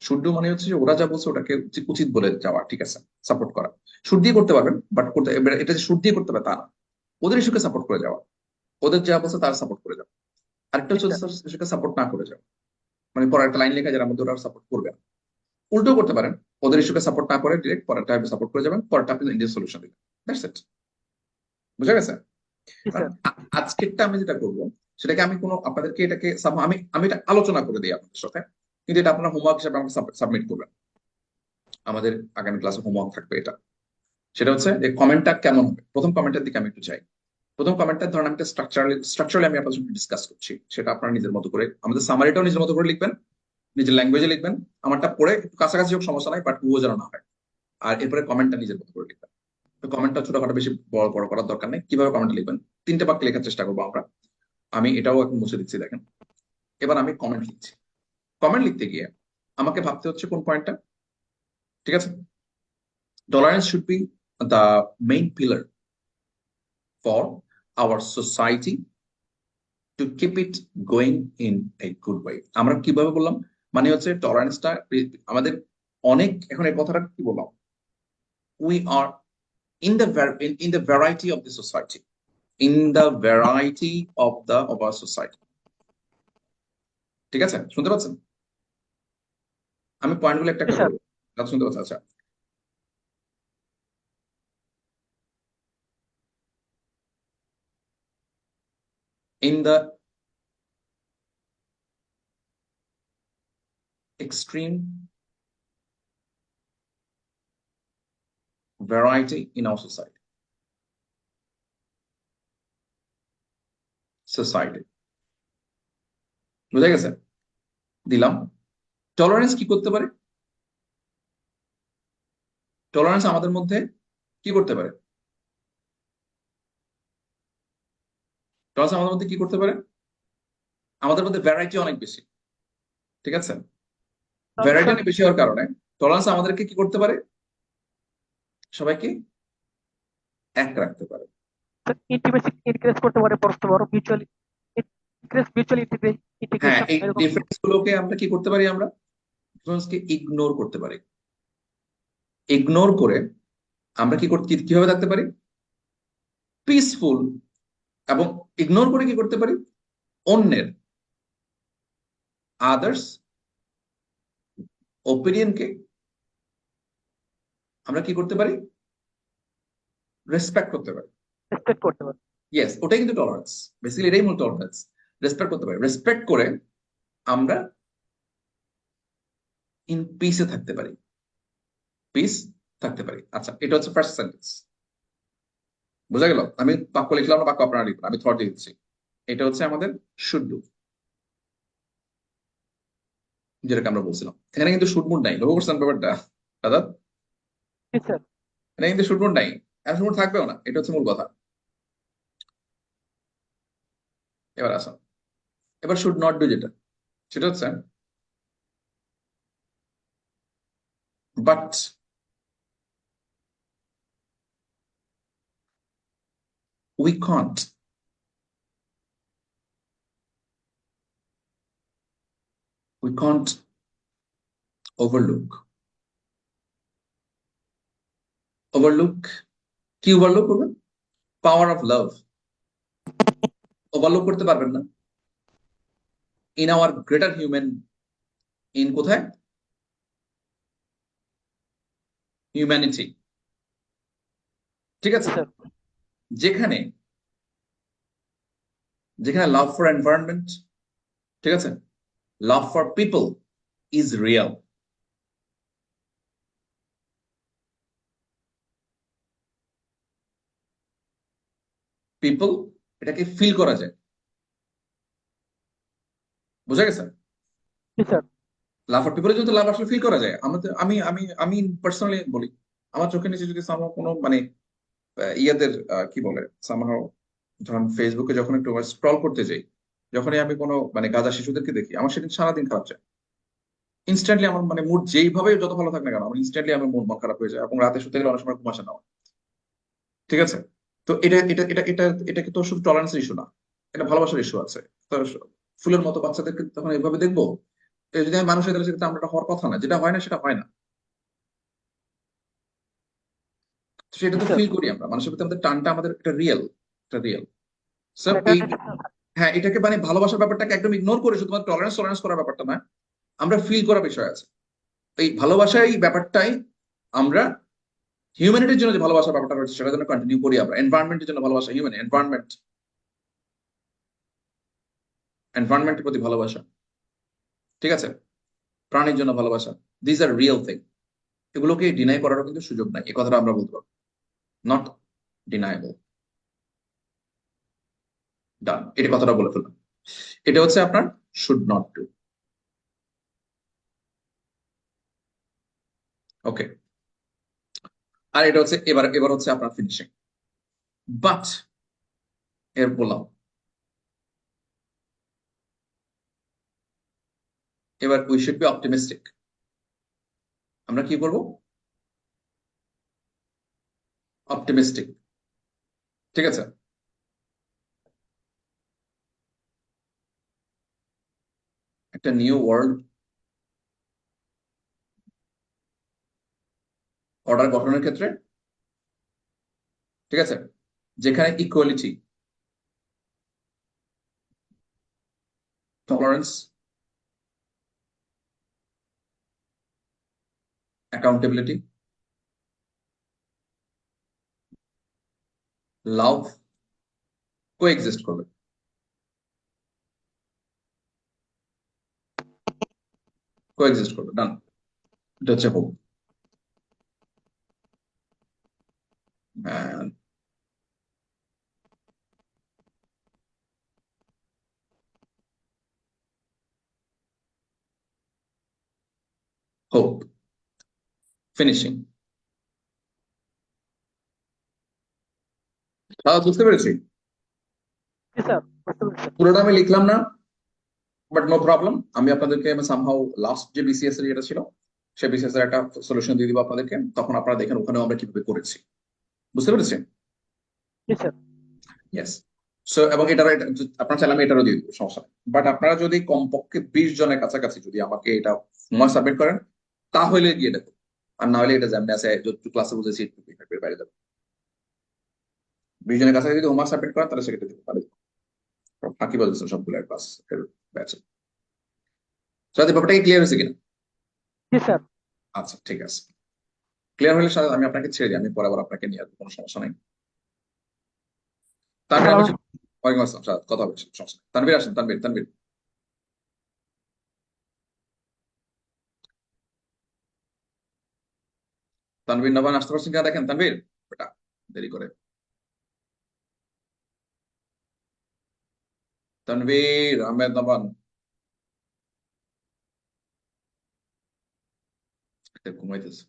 শুড ডু মানে হচ্ছে যে ওরা যা বলছে ওটাকে উচিত বলে যাওয়া, ঠিক আছে, সাপোর্ট করা। শুড দিয়ে করতে পারবেন, বাট করতে এটা যে শুড দিয়ে করতে হবে তা না, ওদের ইস্যুকে সাপোর্ট করে যাওয়া, ওদের যা বলছে তার সাপোর্ট করে যাওয়া। আরেকটা জি হচ্ছে স্যার। ইস্যুকে সাপোর্ট না করে যাওয়া, মানে পরে একটা লাইন লেখা যারা মধ্যে ওরা সাপোর্ট করবে না। উল্টো করতে পারেন, ওদের ইস্যুকে সাপোর্ট না করে ডিরেক্ট পরেরটা সাপোর্ট করে যাবেন, পরেরটা আপনি ইন্ডিয়ান সলিউশন দিবেন। That's it. বুঝা গেছে? জি স্যার। আজকেরটা আমি যেটা করবো সেটাকে আমি কোনো আপনাদেরকে এটাকে আমি আমি এটা আলোচনা করে দিই আপনাদের সাথে, কিন্তু এটা আপনার হোমওয়ার্ক হিসেবে আমাকে সাবমিট করবেন। আমাদের আগামী ক্লাসে হোমওয়ার্ক থাকবে এটা। সেটা হচ্ছে যে কমেন্টটা কেমন হবে। প্রথম কমেন্টের দিকে আমি একটু চাই। প্রথম কমেন্টটা ধরেন আমি স্ট্রাকচারালি আমি আপনার সঙ্গে ডিসকাস করছি, সেটা আপনার নিজের মতো করে, আমাদের সামারিটাও নিজের মতো করে লিখবেন, নিজের ল্যাঙ্গুয়েজে লিখবেন। আমারটা পড়ে একটু কাছাকাছি হোক সমস্যা নাই, বাট ও যেন না হয়। আর এরপরে কমেন্টটা নিজের মতো করে লিখবেন। কমেন্টটা ছোটখাটো বেশি বড় বড় করার দরকার নেই। কিভাবে কমেন্ট লিখবেন, 3টে বাক্যে লেখার চেষ্টা করবো আমরা। আমি এটাও এখন মুছে দিচ্ছি, দেখেন। এবার আমি কমেন্ট লিখছি। কমেন্ট লিখতে গিয়ে আমাকে ভাবতে হচ্ছে কোন পয়েন্টটা, ঠিক আছে। Tolerance should be the main pillar for our society to keep it going in a good way. আমরা কিভাবে বললাম, মানে হচ্ছে টলারেন্সটা আমাদের অনেক, এখন এই কথাটা কি বললাম, we are in the variety of the society, in the variety of our society। ঠিক আছে, শুনতে পাচ্ছেন? আমি পয়েন্টগুলো একটা জি একটা স্যার। বলবো, কথা শুনতে পাচ্ছেন? আচ্ছা। In the extreme variety in our society বুঝা গেছে? দিলাম। টলারেন্স কি করতে পারে? টলারেন্স আমাদের মধ্যে কি করতে পারে? টলারেন্স আমাদের মধ্যে কি করতে পারে? আমাদের মধ্যে ভ্যারাইটি অনেক বেশি, ঠিক আছে। ভ্যারাইটি অনেক বেশি হওয়ার কারণে টলারেন্স আমাদেরকে কি করতে পারে? সবাইকে এক রাখতে পারে। ইন্টিমেসি ইনক্রিজ করতে পারে, পরস্পর মিউচুয়ালি হ্যাঁ, ইন্টিগ্রেশন এই এরকম। ডিফারেন্স গুলোকে আমরা কি করতে পারি? আমরা ডিফারেন্সকে ইগনোর করতে পারি। ইগনোর করে আমরা কি করতে, কিভাবে থাকতে পারি? পিসফুল। এবং ইগনোর করে কি করতে পারি? অন্যের, আদার্স ওপিনিয়নকে আমরা কি করতে পারি? রেসপেক্ট করতে পারি। রেসপেক্ট করতে পারে। ইয়েস, ওটাই কিন্তু টলারেন্স। বেসিক্যালি এটাই মূল টলারেন্স। রেসপেক্ট করতে পারি। রেসপেক্ট করে আমরা ইন পিসে থাকতে পারি, পিস থাকতে পারি। আচ্ছা, এটা হচ্ছে ফার্স্ট সেন্টেন্স। বোঝা গেল? আমি বাক্য লিখলাম না, বাক্য আপনারা লিখবেন, আমি থট দিয়ে দিচ্ছি। এটা হচ্ছে আমাদের শুড ডু, যেটাকে আমরা বলছিলাম। এখানে কিন্তু শুড মুড নাই, লক্ষ্য করছেন ব্যাপারটা দাদা? জি স্যার। এখানে কিন্তু শুড মুড নাই, আর শুড মুড থাকবেও না, এটা হচ্ছে মূল কথা। এবার আসা, এবার শুড নট ডু যেটা, সেটা হচ্ছে but we can't we can't overlook কি ওভারলুক করবেন? পাওয়ার অফ লাভ ওভারলুক করতে পারবেন না in our greater human, in কোথায়? হিউম্যানিটি, ঠিক জি আছে। স্যার। যেখানে যেখানে লাভ ফর এনভায়রনমেন্ট, ঠিক আছে, love for people is real. People, এটাকে ফিল করা যায়। বোঝা গেছে? জি স্যার। লাভ ফর পিপলের জন্য লাভ আসলে ফিল করা যায়। আমাদের আমি আমি আমি পার্সোনালি বলি, আমার চোখের নিচে যদি কোনো মানে ইয়াদের কি বলে সামহাও, ধরুন ফেসবুকে যখন একটু স্ক্রল করতে যাই, যখনই আমি কোনো মানে গাঁজা শিশুদেরকে দেখি, আমার সেদিন সারাদিন খারাপ যায়। ইনস্ট্যান্টলি আমার মানে মুড যেইভাবে যত ভালো থাক না কেন, আমার ইনস্ট্যান্টলি আমার মন খারাপ হয়ে যায়, এবং রাতে শুতে গেলে অনেক সময় ঘুম আসে না আমার। ঠিক আছে। তো এটাকে তো শুধু টলারেন্সের ইস্যু না, এটা ভালোবাসার ইস্যু আছে। তো ফুলের মতো বাচ্চাদেরকে তখন এইভাবে দেখবো, যদি আমি মানুষ হই তাহলে সেটা আমরা হওয়ার কথা না, যেটা হয় না সেটা হয় না। তো সেটা তো স্যার ফিল করি আমরা, মানুষের প্রতি আমাদের টানটা আমাদের একটা রিয়েল, একটা রিয়েল। স্যার এটা এই, হ্যাঁ, এটাকে মানে ভালোবাসার ব্যাপারটাকে একদম ইগনোর করে শুধুমাত্র টলারেন্স টলারেন্স করার ব্যাপারটা না, আমরা ফিল করার বিষয় আছে। এই ভালোবাসা, এই ব্যাপারটাই আমরা হিউম্যানিটির জন্য যে ভালোবাসার ব্যাপারটা রয়েছে সেটা যেন কন্টিনিউ করি আমরা। এনভায়রনমেন্টের জন্য ভালোবাসা, হিউম্যান এনভায়রনমেন্টের প্রতি ভালোবাসা, ঠিক আছে, প্রাণীর জন্য ভালোবাসা, দিস আর রিয়েল থিং। এগুলোকে ডিনাই করারও কিন্তু সুযোগ নাই, এই কথাটা আমরা বলতে পারবো, নট ডিনায়েবল। ডান, এটা কথাটা বলে ফেললাম। এটা হচ্ছে আপনার শুড নট ডু। ওকে, আর এটা হচ্ছে এবার এবার হচ্ছে আপনার ফিনিশিং। বাট এর বললাম, এবার উই শুড বি অপটিমিস্টিক। আমরা কি করবো? অপটিমিস্টিক, ঠিক আছে। একটা নিউ ওয়ার্ল্ড অর্ডার গঠনের ক্ষেত্রে, ঠিক আছে, যেখানে ইকুয়ালিটি, টলারেন্স, অ্যাকাউন্টেবিলিটি, লাভ কোএক্সিস্ট করবে। কোএক্সিস্ট করবে, ডান। এটা হচ্ছে হোপ। Hope finishing. বুঝতে পেরেছি। জি স্যার, বুঝতে পেরেছি। পুরোটা আমি লিখলাম না, বাট নো প্রবলেম। আমি আপনাদেরকে সামহাউ লাস্ট যে বিসিএস এর যেটা ছিল সেই বিসিএস এর একটা সলিউশন দিয়ে দিব আপনাদেরকে, তখন আপনারা দেখেন ওখানেও আমরা কিভাবে করেছি। বুঝতে পেরেছেন? জি স্যার। ইয়েস। সো এবং এটারও আপনার চাইলে আমি এটারও দিয়ে দিব, সমস্যা নেই। বাট আপনারা যদি কমপক্ষে 20 জনের কাছাকাছি যদি আমাকে এটা হোমওয়ার্ক সাবমিট করেন তাহলে গিয়ে দেখো, আর না হলে এটা যেমন আছে যতটুকু ক্লাসে বুঝেছি একটু বাইরে যাবে। 20 জনের কাছাকাছি যদি হোমওয়ার্ক সাবমিট করেন তাহলে সেক্ষেত্রে দিতে পারে। ফাঁকি বলছে সবগুলো ক্লাস এর ব্যাচে। সাথে ব্যাপারটা কি ক্লিয়ার হয়েছে কিনা? জি স্যার। আচ্ছা, ঠিক আছে। ক্লিয়ার হলে সাথে আমি আপনাকে ছেড়ে দিই, আমি পরে আবার আপনাকে নিয়ে আসবো, কোনো সমস্যা নেই। তানভীর, আমি ওয়ালাইকুম আসসালাম, সাথে কথা হবে, সমস্যা নেই। তানভীর আসেন, তানভীর, তানভীর। তানভীর নবান আসতে পারছেন কিনা দেখেন, তানভীর বেটা দেরি করে। তানভীর আহমেদ নবান ঘুমাইতেছে।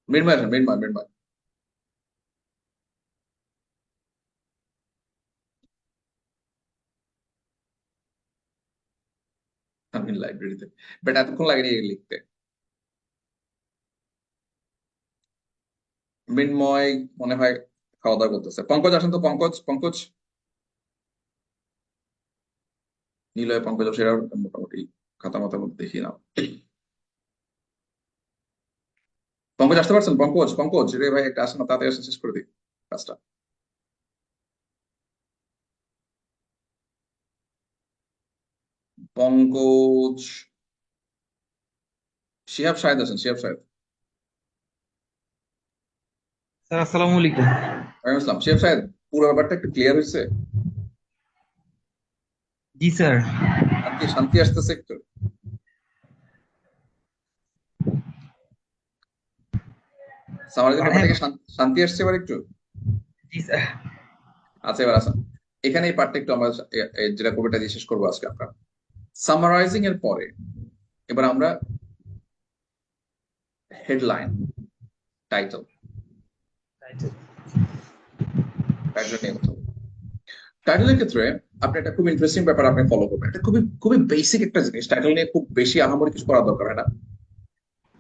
মৃন্ময় আসেন, মৃন্ময়, মৃন্ময়। তানভীর লাইব্রেরিতে, বেটা এতক্ষণ লাগেনি লিখতে। মৃন্ময় মনে হয় খাওয়া দাওয়া করতেছে। পঙ্কজ আসেন তো, পঙ্কজ, পঙ্কজ। নিলয়, পঙ্কজ সেরা মোটামুটি খাতা মাথা মধ্যে দেখি না। পঙ্কজ আসতে পারছেন? পঙ্কজ, পঙ্কজ রে ভাই একটা আসেন না, তাতে এসে শেষ করে দিই কাজটা। পঙ্কজ, শিহাব শাহেদ আছেন, শিহাব শাহেদ। স্যার আসসালামু আলাইকুম। ওয়ালাইকুম আসসালাম। শিহাব শাহেদ, পুরো ব্যাপারটা একটু ক্লিয়ার হয়েছে? জি স্যার। শান্তি, শান্তি আসতেছে একটু? সামাজিক ব্যাপারটা কি শান্তি আসছে এবার একটু? জি স্যার। আচ্ছা, এবার আসেন এখানে এই পার্টটা একটু আমরা যেটা করবো এটা দিয়ে শেষ করবো আজকে আমরা। সামারাইজিং এর পরে এবার আমরা হেডলাইন, টাইটেল, টাইটেল নিয়ে কথা বলবো। টাইটেলের ক্ষেত্রে আপনি একটা খুব ইন্টারেস্টিং ব্যাপার আপনি ফলো করবেন। এটা খুবই খুবই বেসিক একটা জিনিস, টাইটেল নিয়ে খুব বেশি আহামরি কিছু করার দরকার হয় না,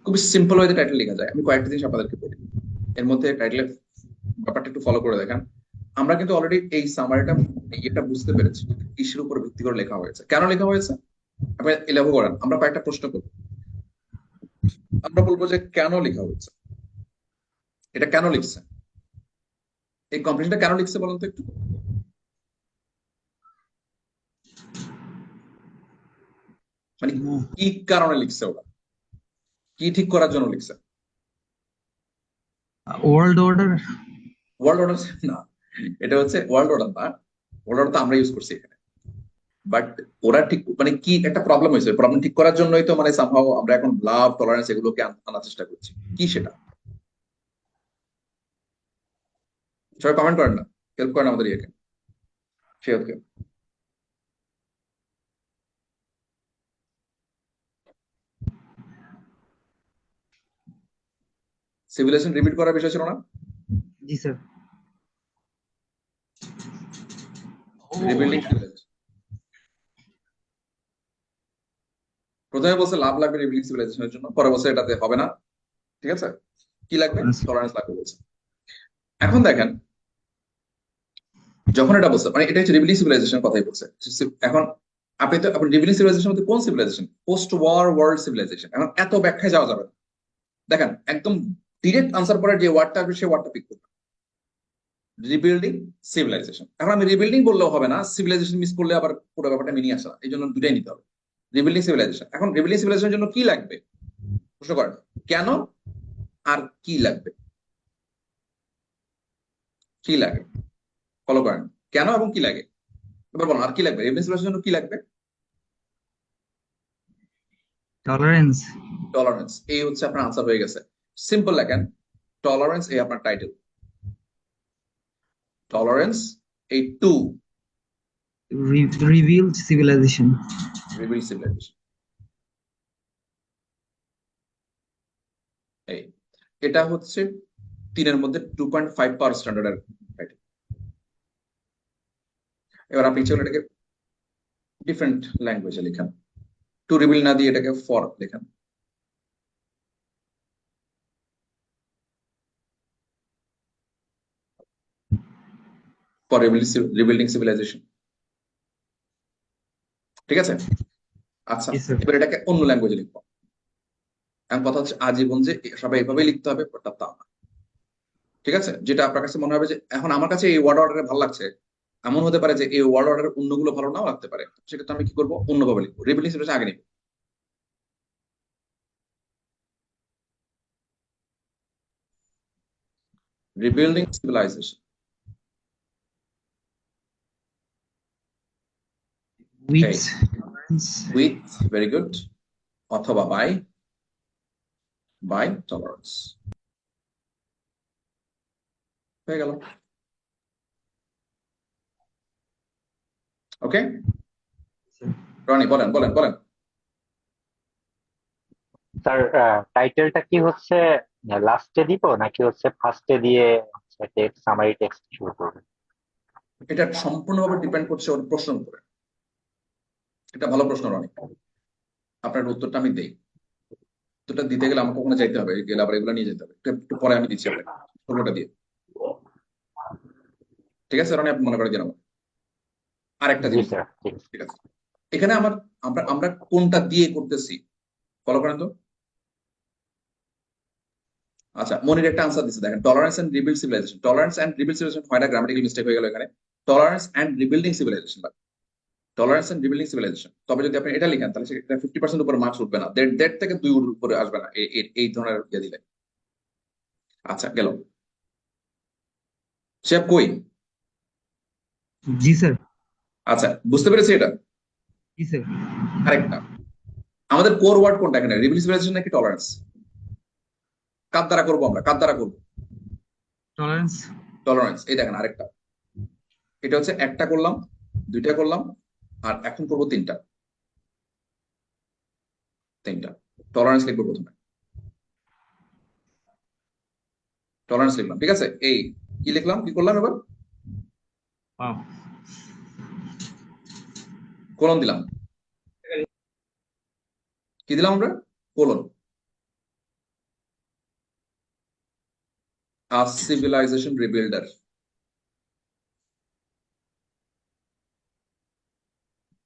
খুবই সিম্পল ওয়েতে টাইটেল লেখা যায়। আমি কয়েকটা জিনিস আপনাদেরকে বলি, এর মধ্যে টাইটেলের ব্যাপারটা একটু ফলো করে দেখেন। আমরা কিন্তু অলরেডি এই সামারিটা এটা বুঝতে পেরেছি কিসের উপর ভিত্তি করে লেখা হয়েছে, কেন লেখা হয়েছে। আপনি লেখো করেন, আমরা কয়েকটা প্রশ্ন করবো। আমরা বলবো যে কেন লেখা হচ্ছে, এটা কেন লিখছে, এই কম্পিটিশনটা কেন লিখছে বলুন তো একটু। মানে কি কারণে লিখছে ওরা, কি ঠিক করার জন্য লিখছে? World order. ওয়ার্ল্ড অর্ডার না, এটা হচ্ছে ওয়ার্ল্ড অর্ডার না, ওয়ার্ল্ড অর্ডার তো আমরা ইউজ করছি এখানে, বাট ওরা ঠিক মানে কি একটা প্রবলেম হয়েছে, প্রবলেম ঠিক করার জন্যই তো মানে সামহাও আমরা এখন লাভ টলারেন্স এগুলোকে আনার চেষ্টা করছি, কি সেটা? সবাই কমেন্ট করেন না, হেল্প করেন আমাদের ইয়েকে, ফেয়তকে। সিভিলাইজেশন রিপিট করার বিষয় ছিল না? জি স্যার। Rebuilding civilization. প্রথমে বলছে লাভ লাগবে রিবিল্ডিং সিভিলাইজেশনের জন্য, পরে বলছে এটাতে হবে না, ঠিক আছে? কি লাগবে? টলারেন্স লাগবে বলছে। এখন দেখেন, যখন এটা বলছে মানে এটা হচ্ছে রিবিল্ডিং সিভিলাইজেশনের কথাই বলছে। এখন আপনি তো আপনি রিবিল্ডিং সিভিলাইজেশন বলতে কোন civilization? Post war world civilization. এখন এত ব্যাখ্যায় যাওয়া যাবে না, দেখেন একদম ডিরেক্ট আনসার পরে যে ওয়ার্ডটা আসবে সেই ওয়ার্ডটা পিক করবেন, রিবিল্ডিং সিভিলাইজেশন। এখন আমি রিবিল্ডিং বললেও হবে না, সিভিলাইজেশন মিস করলে আবার পুরো ব্যাপারটা মিনিয়ে আসে না, এই জন্য দুটাই নিতে হবে, রিবিল্ডিং সিভিলাইজেশন। এখন রিবিল্ডিং সিভিলাইজেশনের জন্য কি লাগবে প্রশ্ন করেন, কেন আর কি লাগবে, কি লাগে ফলো করেন, কেন এবং কি লাগে, এবার বলুন আর কি লাগবে, রিবিল্ডিং সিভিলাইজেশনের জন্য কি লাগবে? টলারেন্স। টলারেন্স, এই হচ্ছে আপনার আনসার হয়ে গেছে। সিম্পল লেখেন টলারেন্স, এই আপনার টাইটেল, টলারেন্স এই to revealed civilization. Rebuild civilization. এই এটা হচ্ছে 3 এর মধ্যে 2.5 পাওয়ার স্ট্যান্ডার্ডের টাইটেল। এবার আপনি ইচ্ছে এটাকে ডিফারেন্ট ল্যাঙ্গুয়েজে লেখেন, টু রিবিল না দিয়ে এটাকে ফর লেখেন। ফর রিবিল্ডিং সিভিলাইজেশন, ঠিক আছে? আচ্ছা, Yes, sir. এবার এটাকে অন্য ল্যাঙ্গুয়েজে লিখবো। এখন কথা হচ্ছে আজীবন যে সবাই এভাবেই লিখতে হবে ওটা তা না, ঠিক আছে? যেটা আপনার কাছে মনে হবে যে এখন আমার কাছে এই ওয়ার্ড অর্ডারে ভালো লাগছে, এমন হতে পারে যে এই ওয়ার্ড অর্ডারের অন্যগুলো ভালো নাও লাগতে পারে, সেক্ষেত্রে আমি কি করবো, অন্যভাবে লিখবো, রিবিল্ডিং সিভিলাইজেশন আগে নিব। Rebuilding civilization with with, very good, অথবা বাই টলারেন্স, হয়ে গেল। ওকে রনি, বলেন বলেন বলেন। স্যার টাইটেলটা কি হচ্ছে লাস্টে দিব নাকি হচ্ছে ফার্স্টে দিয়ে টেক্সট সামারি টেক্সট শুরু করব? এটা সম্পূর্ণভাবে ডিপেন্ড করছে ওর প্রশ্নের উপরে। এটা ভালো প্রশ্ন রনি, আপনার উত্তরটা আমি দেই। উত্তরটা দিতে গেলে আমাকে ওখানে যাইতে হবে, গেলে আবার এগুলো নিয়ে যেতে হবে, একটু পরে আমি দিচ্ছি আপনাকে শুরুটা দিয়ে, ঠিক আছে রনি? আপনি মনে করে দিন আমার আরেকটা জি জিনিস, স্যার, ঠিক আছে। ঠিক আছে? এখানে আমার আমরা কোনটা দিয়ে করতেছি ফলো করেন তো। আচ্ছা, মনির একটা আনসার দিচ্ছে, দেখেন tolerance and rebuild civilization. Tolerance and rebuild civilization হয় না, গ্রামাটিক্যাল মিস্টেক হয়ে গেল এখানে, tolerance and rebuilding civilization. Tolerance and rebuilding civilization, তবে যদি আপনি এটা লিখেন তাহলে সেটা 50% উপরে মার্কস উঠবে না, দেড় থেকে 2 উপরে আসবে না এই ধরনের ইয়ে দিলে। আচ্ছা গেল, শেপ কই? জি স্যার। আচ্ছা বুঝতে পেরেছি এটা। জি স্যার। আরেকটা, আমাদের কোর ওয়ার্ড কোনটা এখানে, রিবিল্ডিং সিভিলাইজেশন নাকি টলারেন্স? কার দ্বারা করবো আমরা, কার দ্বারা করবো? টলারেন্স। টলারেন্স। এই দেখেন আরেকটা, এটা হচ্ছে একটা করলাম, দুইটা করলাম, আর এখন করবো তিনটা। টলারেন্স লিখবো প্রথমে, টলারেন্স লিখলাম, ঠিক আছে? এই কি লিখলাম, কি করলাম, এবার ওয়াও। কোলন দিলাম, কি দিলাম আমরা, colon. A civilization rebuilder,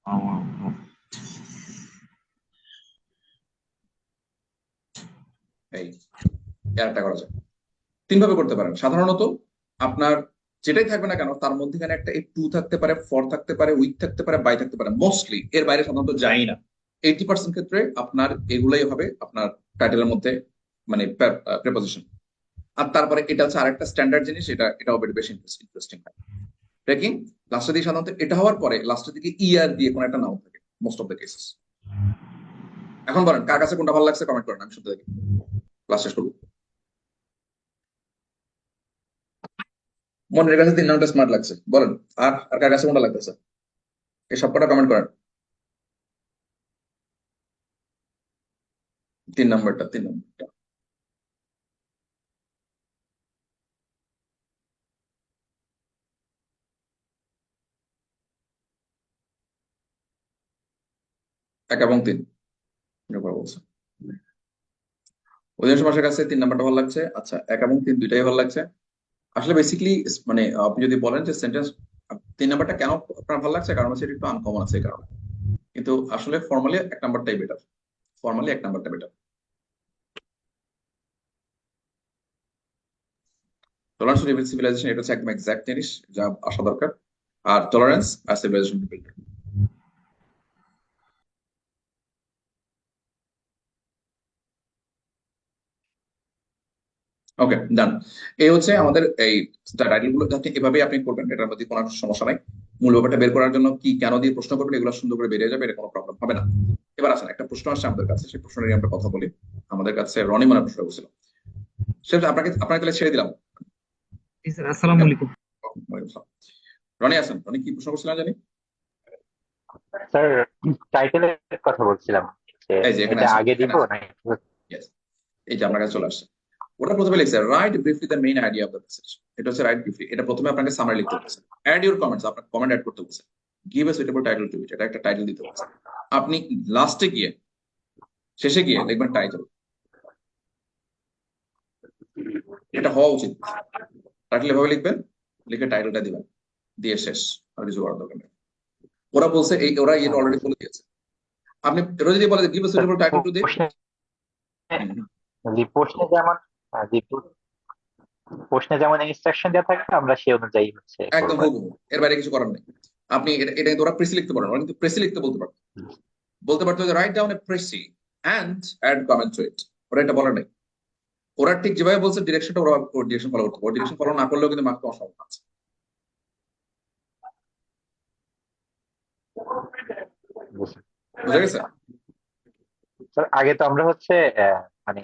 wow, wow, wow. এর একটা করা যায়। 3 ভাবে করতে পারেন। সাধারণত আপনার যেটাই থাকবে না কেন তার মধ্যেখানে একটা টু থাকতে পারে, ফর থাকতে পারে, উইথ থাকতে পারে, বাই থাকতে পারে, মোস্টলি এর বাইরে সাধারণত যাই না। 80% ক্ষেত্রে আপনার এগুলাই হবে আপনার টাইটেলের মধ্যে মানে প্রেপোজিশন। আর তারপরে এটা হচ্ছে আরেকটা স্ট্যান্ডার্ড জিনিস, এটাও বেশি ইন্টারেস্টিং হয়। এটা কি লাস্টের দিকে সাধারণত এটা হওয়ার পরে লাস্টের দিকে ইয়ার দিয়ে কোনো একটা নাম থাকে মোস্ট অফ দ্য কেসেস। এখন বলেন কার কাছে কোনটা ভালো লাগছে, কমেন্ট করেন, আমি শুনতে থাকি, ক্লাস শেষ করবো। মনের কাছে 3 নামটা স্মার্ট লাগছে, বলেন। আর আর কার কাছে কোনটা লাগতেছে, এই সবকটা কমেন্ট করেন। 3 নাম্বারটা, 3 নাম্বারটা। এক এবং 3 বলছে। অধিকাংশ মানুষের কাছে 3 নাম্বারটা ভালো লাগছে। আচ্ছা, 1 এবং 3 দুইটাই ভালো লাগছে। আসলে বেসিক্যালি মানে আপনি যদি বলেন যে সেন্টেন্স 3 নাম্বারটা কেন আপনার ভালো লাগছে, কারণ হচ্ছে এটা একটু আনকমন আছে এই কারণে। কিন্তু আসলে ফর্মালি 1 নাম্বারটাই বেটার, ফর্মালি 1 নাম্বারটা বেটার। টলারেন্স সিভিলাইজেশন এটা হচ্ছে একদম এক্সাক্ট জিনিস যা আসা দরকার। আর টলারেন্স আর সিভিলাইজেশন বিল্ডার। ওকে, ডান। এই হচ্ছে আমাদের এই টাইটেল গুলো, যাতে এভাবে আপনি করবেন, এটার মধ্যে কোনো সমস্যা নাই। মূল ব্যাপারটা বের করার জন্য কি কেন দিয়ে প্রশ্ন করবেন, এগুলো সুন্দর করে বেরিয়ে যাবে, এটা কোনো প্রবলেম হবে না। এবার আসেন, একটা প্রশ্ন আসছে আমাদের কাছে, সেই প্রশ্ন নিয়ে আমরা কথা বলি। আমাদের কাছে রনি মনে প্রশ্ন করছিল, সে আপনাকে তাহলে ছেড়ে দিলাম। জি স্যার, আসসালামু আলাইকুম। রনি আছেন? রনি কি প্রশ্ন করছিলেন জানি? স্যার টাইটেলের কথা বলছিলাম যে এই যে এখানে এটা আসেন, আগে এখানে দিব আসেন। নাকি? Yes, এই যে আপনার কাছে চলে আসছে। ওটা প্রথমে লিখছে right briefly the main idea of the message. এটা হচ্ছে রাইট ব্রিফলি, এটা প্রথমে আপনাকে সামারি লিখতে বলছে। অ্যাড ইউর কমেন্টস, আপনার কমেন্ট অ্যাড করতে বলছে। Give a suitable title to it, এটা একটা টাইটেল দিতে বলছে। আপনি লাস্টে গিয়ে শেষে গিয়ে লিখবেন টাইটেল। এটা হওয়া উচিত। টাইটেল এভাবে লিখবেন, লিখে টাইটেলটা দিবেন, দিয়ে শেষ, আর কিছু করার দরকার নেই। ওরা বলছে এই, ওরা এটা অলরেডি বলে দিয়েছে। আপনি ওরা যদি বলে give a suitable title to this. প্রশ্নে যেমন প্রশ্নে যেমন ইনস্ট্রাকশন দেওয়া থাকে আমরা সেই অনুযায়ী হচ্ছে একদম করবো। হুবহু, এর বাইরে কিছু করার নেই। আপনি এটা কিন্তু ওরা প্রেসি লিখতে পারেন, ওরা কিন্তু প্রেসি লিখতে বলতে পারতো যে write down a precis and add comment to it. ওরা এটা বলার নেই। ওরা ঠিক যেভাবে বলছে ডিরেকশনটা ওরা ডিরেকশন ফলো করতে পারে। ডিরেকশন ফলো না করলেও কিন্তু মার্ক পাওয়ার সম্ভাবনা আছে। বুঝা গেছে? স্যার আগে তো আমরা হচ্ছে মানে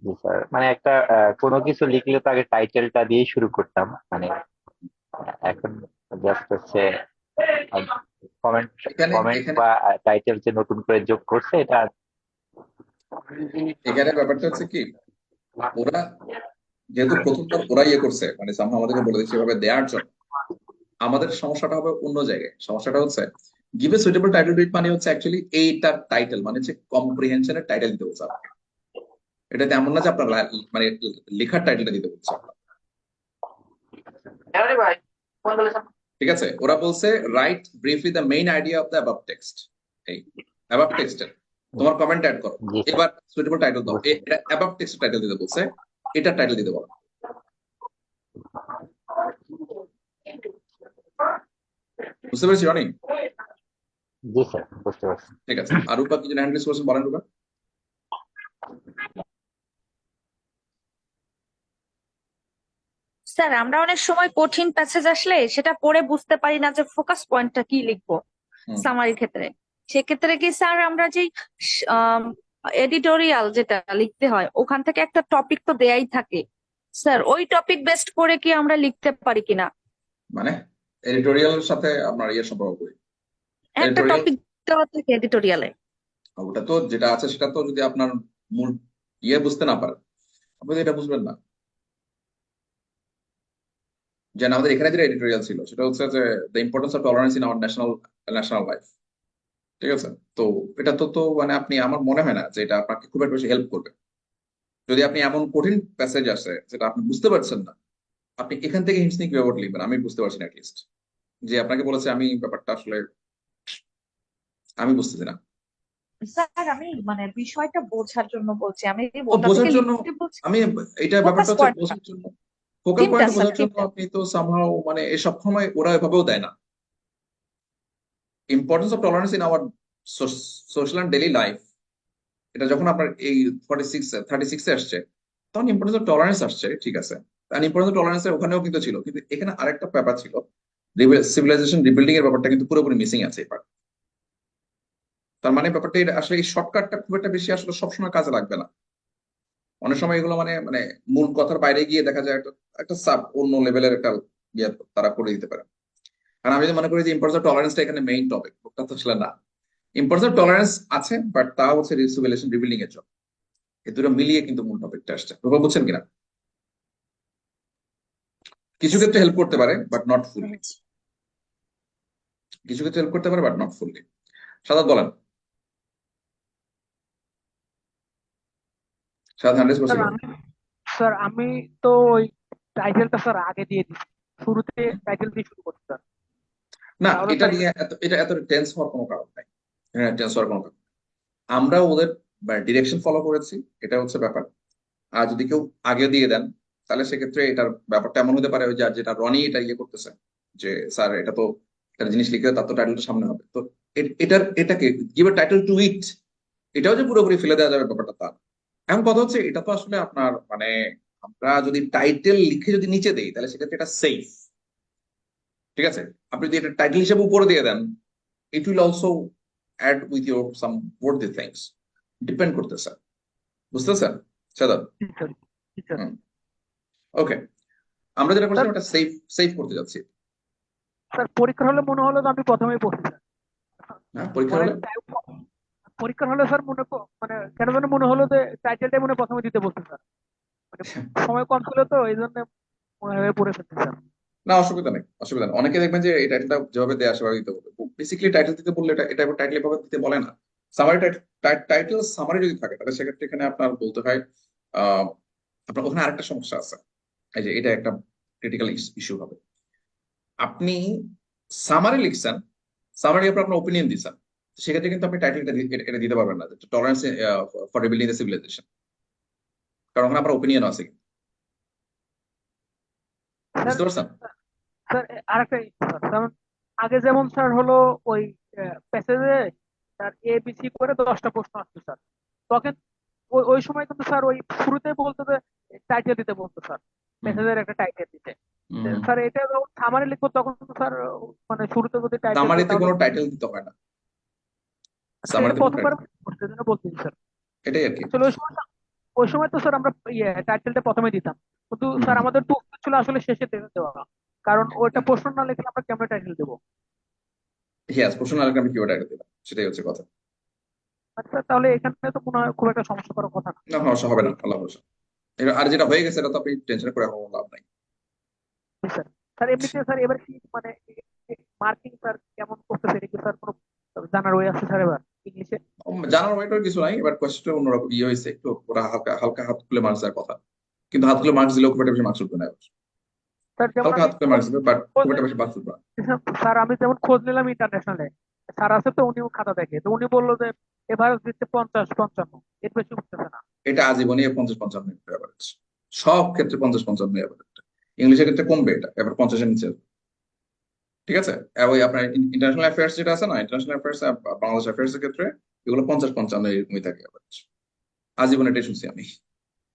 জি স্যার, মানে একটা কোনো কিছু লিখলে তো আগে টাইটেলটা দিয়েই শুরু করতাম, মানে এখন জাস্ট হচ্ছে কমেন্ট এখানে কমেন্ট এখানে বা টাইটেল যে নতুন করে যোগ করছে এটা। এখানে ব্যাপারটা হচ্ছে কি, ওরা যেহেতু প্রথমবার ওরা ইয়ে করছে, মানে সামনে আমাদেরকে বলে দিচ্ছে এভাবে দেওয়ার জন্য, আমাদের সমস্যাটা হবে অন্য জায়গায়। সমস্যাটা হচ্ছে give a suitable title to it মানে হচ্ছে অ্যাকচুয়ালি এইটার টাইটেল মানে হচ্ছে কম্প্রিহেনশনের টাইটেল দিতে বলছে আপনাকে। এটা তেমন না যে আপনার মানে লেখার টাইটেলটা দিতে বলছে আপনার। ঠিক আছে, ওরা বলছে right briefly the main idea of the above text. এই অ্যাবাভ টেক্সটের তোমার কমেন্ট অ্যাড করো, জি স্যার। এবার সুইটেবল টাইটেল দাও। এটা অ্যাবাভ টেক্সট টাইটেল দিতে বলছে, এটার টাইটেল দিতে বলো। বুঝতে পেরেছি রনি? জি স্যার, বুঝতে পারছি। ঠিক আছে। আর রূপা কি যেন হ্যান্ডেল করছেন, বলেন রূপা। স্যার আমরা অনেক সময় কঠিন প্যাসেজ আসলে সেটা পড়ে বুঝতে পারি না যে ফোকাস পয়েন্টটা কি লিখবো সামারির ক্ষেত্রে। সেক্ষেত্রে কি স্যার আমরা যে এডিটোরিয়াল যেটা লিখতে হয় ওখান থেকে একটা টপিক তো দেয়াই থাকে, স্যার ওই টপিক বেস্ট করে কি আমরা লিখতে পারি কিনা? মানে এডিটোরিয়ালের সাথে আপনার ইয়ের সম্পর্ক করি। একটা এডিটোরিয়াল টপিক দেওয়া থাকে এডিটোরিয়ালে। ওটা তো যেটা আছে সেটা তো যদি আপনার মূল ইয়ে বুঝতে না পারেন, আপনি তো এটা বুঝবেন না। যে আমাদের এখানে যেটা এডিটোরিয়াল ছিল সেটা হচ্ছে যে the importance of tolerance in our national life. ঠিক আছে, তো এটা তো মানে আপনি, আমার মনে হয় না যে এটা আপনাকে খুব একটা বেশি হেল্প করবে। যদি আপনি এমন কঠিন প্যাসেজ আছে যেটা আপনি বুঝতে পারছেন না, আপনি এখান থেকে হিন্টস নিয়ে কিভাবে লিখবেন আমি বুঝতে পারছি না। অ্যাটলিস্ট যে আপনাকে বলেছে আমি ব্যাপারটা আসলে আমি বুঝতেছি না, স্যার আমি মানে বিষয়টা বোঝার জন্য বলছি, আমি ও ওটা বোঝার থেকে জন্য লিখতে বলছি। আমি এটা ফোকাস ব্যাপারটা হচ্ছে কোয়াডটা বোঝার জন্য, ফোকাল তিনটা পয়েন্ট স্যার, বোঝার জন্য তিনটা। আপনি তো সামহাও মানে সব সময় ওরা এভাবেও দেয় না। Importance of tolerance in our social and daily life, এটা যখন আপনার এই 36 এ আসছে, তখন ইম্পর্টেন্স অফ টলারেন্স আসছে, ঠিক আছে। আর ইম্পর্টেন্স অফ টলারেন্স ওখানেও কিন্তু ছিল, কিন্তু এখানে আরেকটা ব্যাপার ছিল, সিভিলাইজেশন রিবিল্ডিং এর ব্যাপারটা কিন্তু পুরোপুরি মিসিং আছে এবার। তার মানে ব্যাপারটা এটা আসলে এই শর্টকাটটা খুব একটা বেশি আসলে সবসময় কাজে লাগবে না। অনেক সময় এগুলো মানে মানে মূল কথার বাইরে গিয়ে দেখা যায় একটা একটা সাব অন্য লেভেলের একটা ইয়ে তারা করে দিতে পারে। কারণ আমি যদি মনে করি যে ইম্পর্টেন্স অফ টলারেন্সটা এখানে মেইন টপিক, ওটা তো আসলে না। ইম্পর্টেন্স অফ টলারেন্স আছে, বাট তা হচ্ছে সিভিলাইজেশন রিবিল্ডিং এর জন্য। এই দুটো মিলিয়ে কিন্তু মূল টপিকটা আসছে, ব্যাপার বুঝছেন কিনা? কিছু ক্ষেত্রে হেল্প করতে পারে বাট নট ফুললি, কিছু ক্ষেত্রে হেল্প করতে পারে বাট নট ফুললি। সাদাত বলেন। সাদাত 100% স্যার বলেন। আমি স্যার আমি তো ওই টাইটেলটা স্যার আগে দিয়ে দিচ্ছি, শুরুতে টাইটেল দিয়ে শুরু করছি স্যার। না, তাহলে এটা স্যার নিয়ে এত টেন্স হওয়ার কোনো কারণ নাই। হ্যাঁ, টেন্স হওয়ার কোনো কারণ নেই। আমরা ওদের ডিরেকশন ফলো করেছি, এটা হচ্ছে ব্যাপার। আর যদি কেউ আগে দিয়ে দেন, তাহলে সেক্ষেত্রে এটার ব্যাপারটা এমন হতে পারে ওই যে যেটা রনি এটা ইয়ে করতেছে, যে স্যার এটা তো একটা জিনিস লিখে তার তো টাইটেলটা সামনে হবে, তো এটাকে গিভ এ টাইটেল টু ইট, এটাও যে পুরোপুরি ফেলে দেওয়া যাবে ব্যাপারটা তা না। এখন কথা হচ্ছে এটা তো আসলে আপনার মানে আমরা যদি টাইটেল লিখে যদি নিচে দেই, তাহলে সেক্ষেত্রে এটা সেফ, ঠিক আছে। আপনি যদি এটা টাইটেল হিসেবে উপরে দিয়ে দেন, it will also add with your some worthy things, depend করতেছে, বুঝতেছেন সাদাত? জি স্যার, জি স্যার। ওকে, আমরা যেটা স্যার করছিলাম এটা সেফ সেফ করতে যাচ্ছি। স্যার পরীক্ষার হলে মনে হলো তো আমি প্রথমেই পড়ছি স্যার। হ্যাঁ, পরীক্ষা মানে হলে পরীক্ষার হলে স্যার মানে কেন যেন মনে হলো যে টাইটেলটাই মনে হয় প্রথমে দিতে বলছে স্যার। মানে সময় কম ছিল তো এই জন্য মনে হয় পড়ে ফেলছি স্যার। না, অসুবিধা নেই, অসুবিধা নেই। অনেকে দেখবেন যে এই টাইটেলটা যেভাবে দেয়া সেভাবে দিতে বলে, বেসিক্যালি টাইটেল দিতে বললে এটা টাইটেল এভাবে দিতে বলে না। সামারি টাইটেল সামারি যদি থাকে, তাহলে সেক্ষেত্রে এখানে আপনার বলতে হয় আপনার ওখানে আরেকটা সমস্যা আছে, এই যে এটা একটা ক্রিটিক্যাল ইস্যু হবে। আপনি সামারি লিখছেন, সামারি উপর আপনার ওপিনিয়ন দিচ্ছেন, সেক্ষেত্রে কিন্তু আপনি টাইটেলটা এটা দিতে পারবেন না, tolerance for rebuilding the civilization, কারণ ওখানে আপনার ওপিনিয়ন আছে, স্যার বুঝতে পারছেন? স্যার আরেকটা স্যার, যেমন আগে যেমন স্যার হলো ওই প্যাসেজে স্যার ABC করে 10টা প্রশ্ন আসতো স্যার, তখন ওই ওই সময় কিন্তু স্যার ওই শুরুতেই বলতো যে টাইটেল দিতে বলতো স্যার, হুম মেসেজের একটা টাইটেল দিতে। হুম। স্যার এটা যখন সামারি লিখবো তখন তো স্যার মানে শুরুতে যদি টাইটেল দিই সামারিতে তাহলে কোনো টাইটেল দিতে হয় না, স্যার এটা সামারিতে কোনো প্রথমবার টাইটেল, করতে জন্য বলতেছি স্যার। এটাই আর কি। আসলে ওই সময় তো স্যার আমরা টাইটেলটা প্রথমে দিতাম, কিন্তু হুম স্যার হুম। আমাদের টুক ছিল আসলে শেষে দেওয়া, কারণ ওইটা প্রশ্ন না লিখলে আমরা কেমন টাইটেল দেবো। হ্যাঁ, প্রশ্ন না লিখলে আমি কিভাবে টাইটেল দিলাম, সেটাই হচ্ছে কথা। আচ্ছা তাহলে এখানে তো মনে হয় খুব একটা সমস্যা করার কথা না। না, সমস্যা হবে না, আল্লাহ ভরসা। আর যেটা হয়ে গেছে এটা তো আপনি টেনশন করে এখন লাভ নাই। জি স্যার। স্যার এমনিতে স্যার এবার কি মানে মার্কিং স্যার কেমন করতেছে এটা কি স্যার কোনো জানার ওয়ে আছে স্যার এবার ইংলিশে? জানার ওইটার কিছু নাই, এবার কোয়েশ্চেনটা অন্যরকম ইয়ে হয়েছে একটু, ওরা হালকা হালকা হাত খুলে মার্কস দেওয়ার কথা, কিন্তু হাত খুলে মার্কস দিলেও খুব একটা বেশি মার্কস উঠবে না এবার। স্যার যেমন হালকা আমি হাত খুলে মার্কস দিবে, বাট খোঁজ খুব একটা বেশি মার্কস উঠবে না। স্যার আমি যেমন খোঁজ নিলাম ইন্টারন্যাশনালে, স্যার আছে তো উনিও খাতা দেখে, তো উনি বললো যে এভারেজ দিচ্ছে 50-55, এর বেশি উঠতেছে না। এটা আজীবনই 50-55 এভারেজ, সব ক্ষেত্রে 50-55 এভারেজ। ইংলিশের ক্ষেত্রে কমবে এটা, এবার 50-এর নিচে আসবে। ঠিক আছে, ওই আপনার ইন্টারন্যাশনাল অ্যাফেয়ার্স যেটা আছে না, ইন্টারন্যাশনাল অ্যাফেয়ার্স বাংলাদেশ অ্যাফেয়ার্স এর ক্ষেত্রে এগুলো 50-55 এরকমই থাকে average। আজীবন এটাই শুনছি আমি।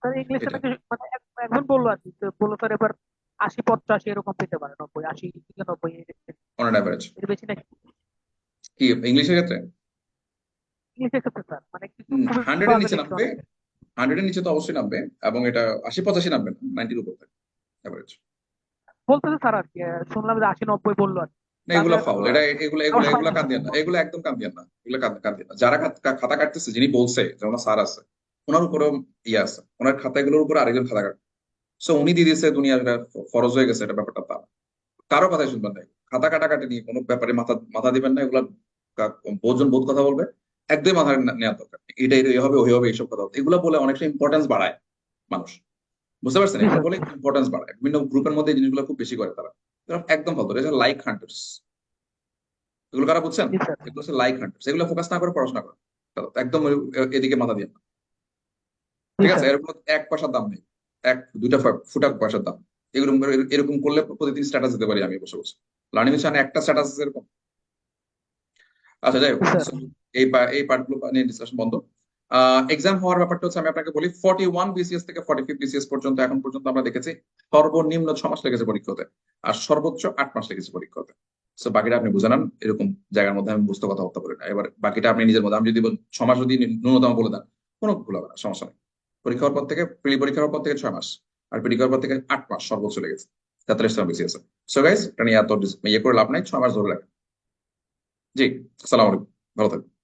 স্যার ইংলিশে এটা নাকি মানে একজন বললো আর কি, তো বললো স্যার এবার 80-85 এরকম পেতে পারে, 90-80-90 অন অ্যান অ্যাভারেজ এর বেশি নাকি কি ইংলিশের ক্ষেত্রে ইংলিশের ক্ষেত্রে স্যার, মানে কিছু খুবই 100 এর ভাবে নিচে লিখছে নামবে, অনেক। 100 এর নিচে তো অবশ্যই নামবে, এবং এটা 80-85 নামবে না, 90-এর উপর থাকে অ্যাভারেজ। বলতেছে স্যার আর কি, শুনলাম যে 80-90 বললো আর কি। না, এগুলা তাদের ফাউল, এটা এগুলা এগুলা এগুলা কান দিয়ে না, এগুলো একদম কান দিয়ে না, এগুলো কান দিয়ে না। যারা খাতা কাটতেছে, যিনি বলছে, যেমন স্যার আছে, ওনার উপরেও ইয়ে আছে, ওনার খাতাগুলোর উপর আরেকজন খাতা কাটে, সো উনি দিয়ে দিয়েছে, দুনিয়ার এটা ফরজ হয়ে গেছে, এটা ব্যাপারটা তা না। কারো কথাই শুনবেন না, খাতা কাটাকাটি নিয়ে কোনো ব্যাপারে মাথা মাথা দিবেন না, এগুলা বহুজন বহুত কথা বলবে, একদমই মাথা নেওয়ার দরকার নেই। এটা এই হবে ওই হবে এইসব কথা এগুলো বলে অনেকটা ইম্পর্টেন্স বাড়ায় মানুষ, বুঝতে পারছেন? জি এগুলো স্যার। বলে ইম্পর্টেন্স বাড়ায়, বিভিন্ন গ্রুপের মধ্যে এই জিনিসগুলো খুব বেশি করে তারা, একদম ফালতু, এটা লাইক হান্টার্স, এগুলো কারা বুঝছেন? জি স্যার। এগুলো হচ্ছে লাইক হান্টার্স, এগুলো ফোকাস না করে পড়াশোনা করে। একদম এদিকে মাথা দিয়ে না। জি ঠিক আছে, স্যার। এরকম 1 পয়সার দাম নেই, 1 2টা ফুটা পয়সার দাম। এরকম এরকম করলে প্রতিদিন স্ট্যাটাস দিতে পারি আমি বসে বসে। লার্নিং মিশনে একটা স্ট্যাটাস এরকম। আচ্ছা যাই হোক, জি স্যার। So, এই পার্টগুলো নিয়ে ডিসকাশন বন্ধ। এক্সাম হওয়ার ব্যাপারটা হচ্ছে, আমি আপনাকে বলি 41 বিসিএস থেকে 45 বিসিএস পর্যন্ত এখন পর্যন্ত আমরা দেখেছি সর্বনিম্ন 6 মাস লেগেছে পরীক্ষা হতে, আর সর্বোচ্চ 8 মাস লেগেছে পরীক্ষা হতে। সো বাকিটা আপনি বুঝে নেন, এরকম জায়গার মধ্যে আমি বুঝতে কথাবার্তা বলি না। এবার বাকিটা আপনি নিজের মধ্যে, আমি যদি 6 মাস যদি ন্যূনতম বলে দেন, কোনো ভুল হবে না, সমস্যা নেই। পরীক্ষা হওয়ার পর থেকে, প্রি পরীক্ষা হওয়ার পর থেকে 6 মাস, আর পিডি করার পর থেকে 8 মাস সর্বোচ্চ লেগেছে 43 বিসিএস। সো গাইস, এটা নিয়ে এত ইয়ে করে লাভ নাই, 6 মাস ধরে লাগে। জি, আসসালামু আলাইকুম, ভালো থাকবেন।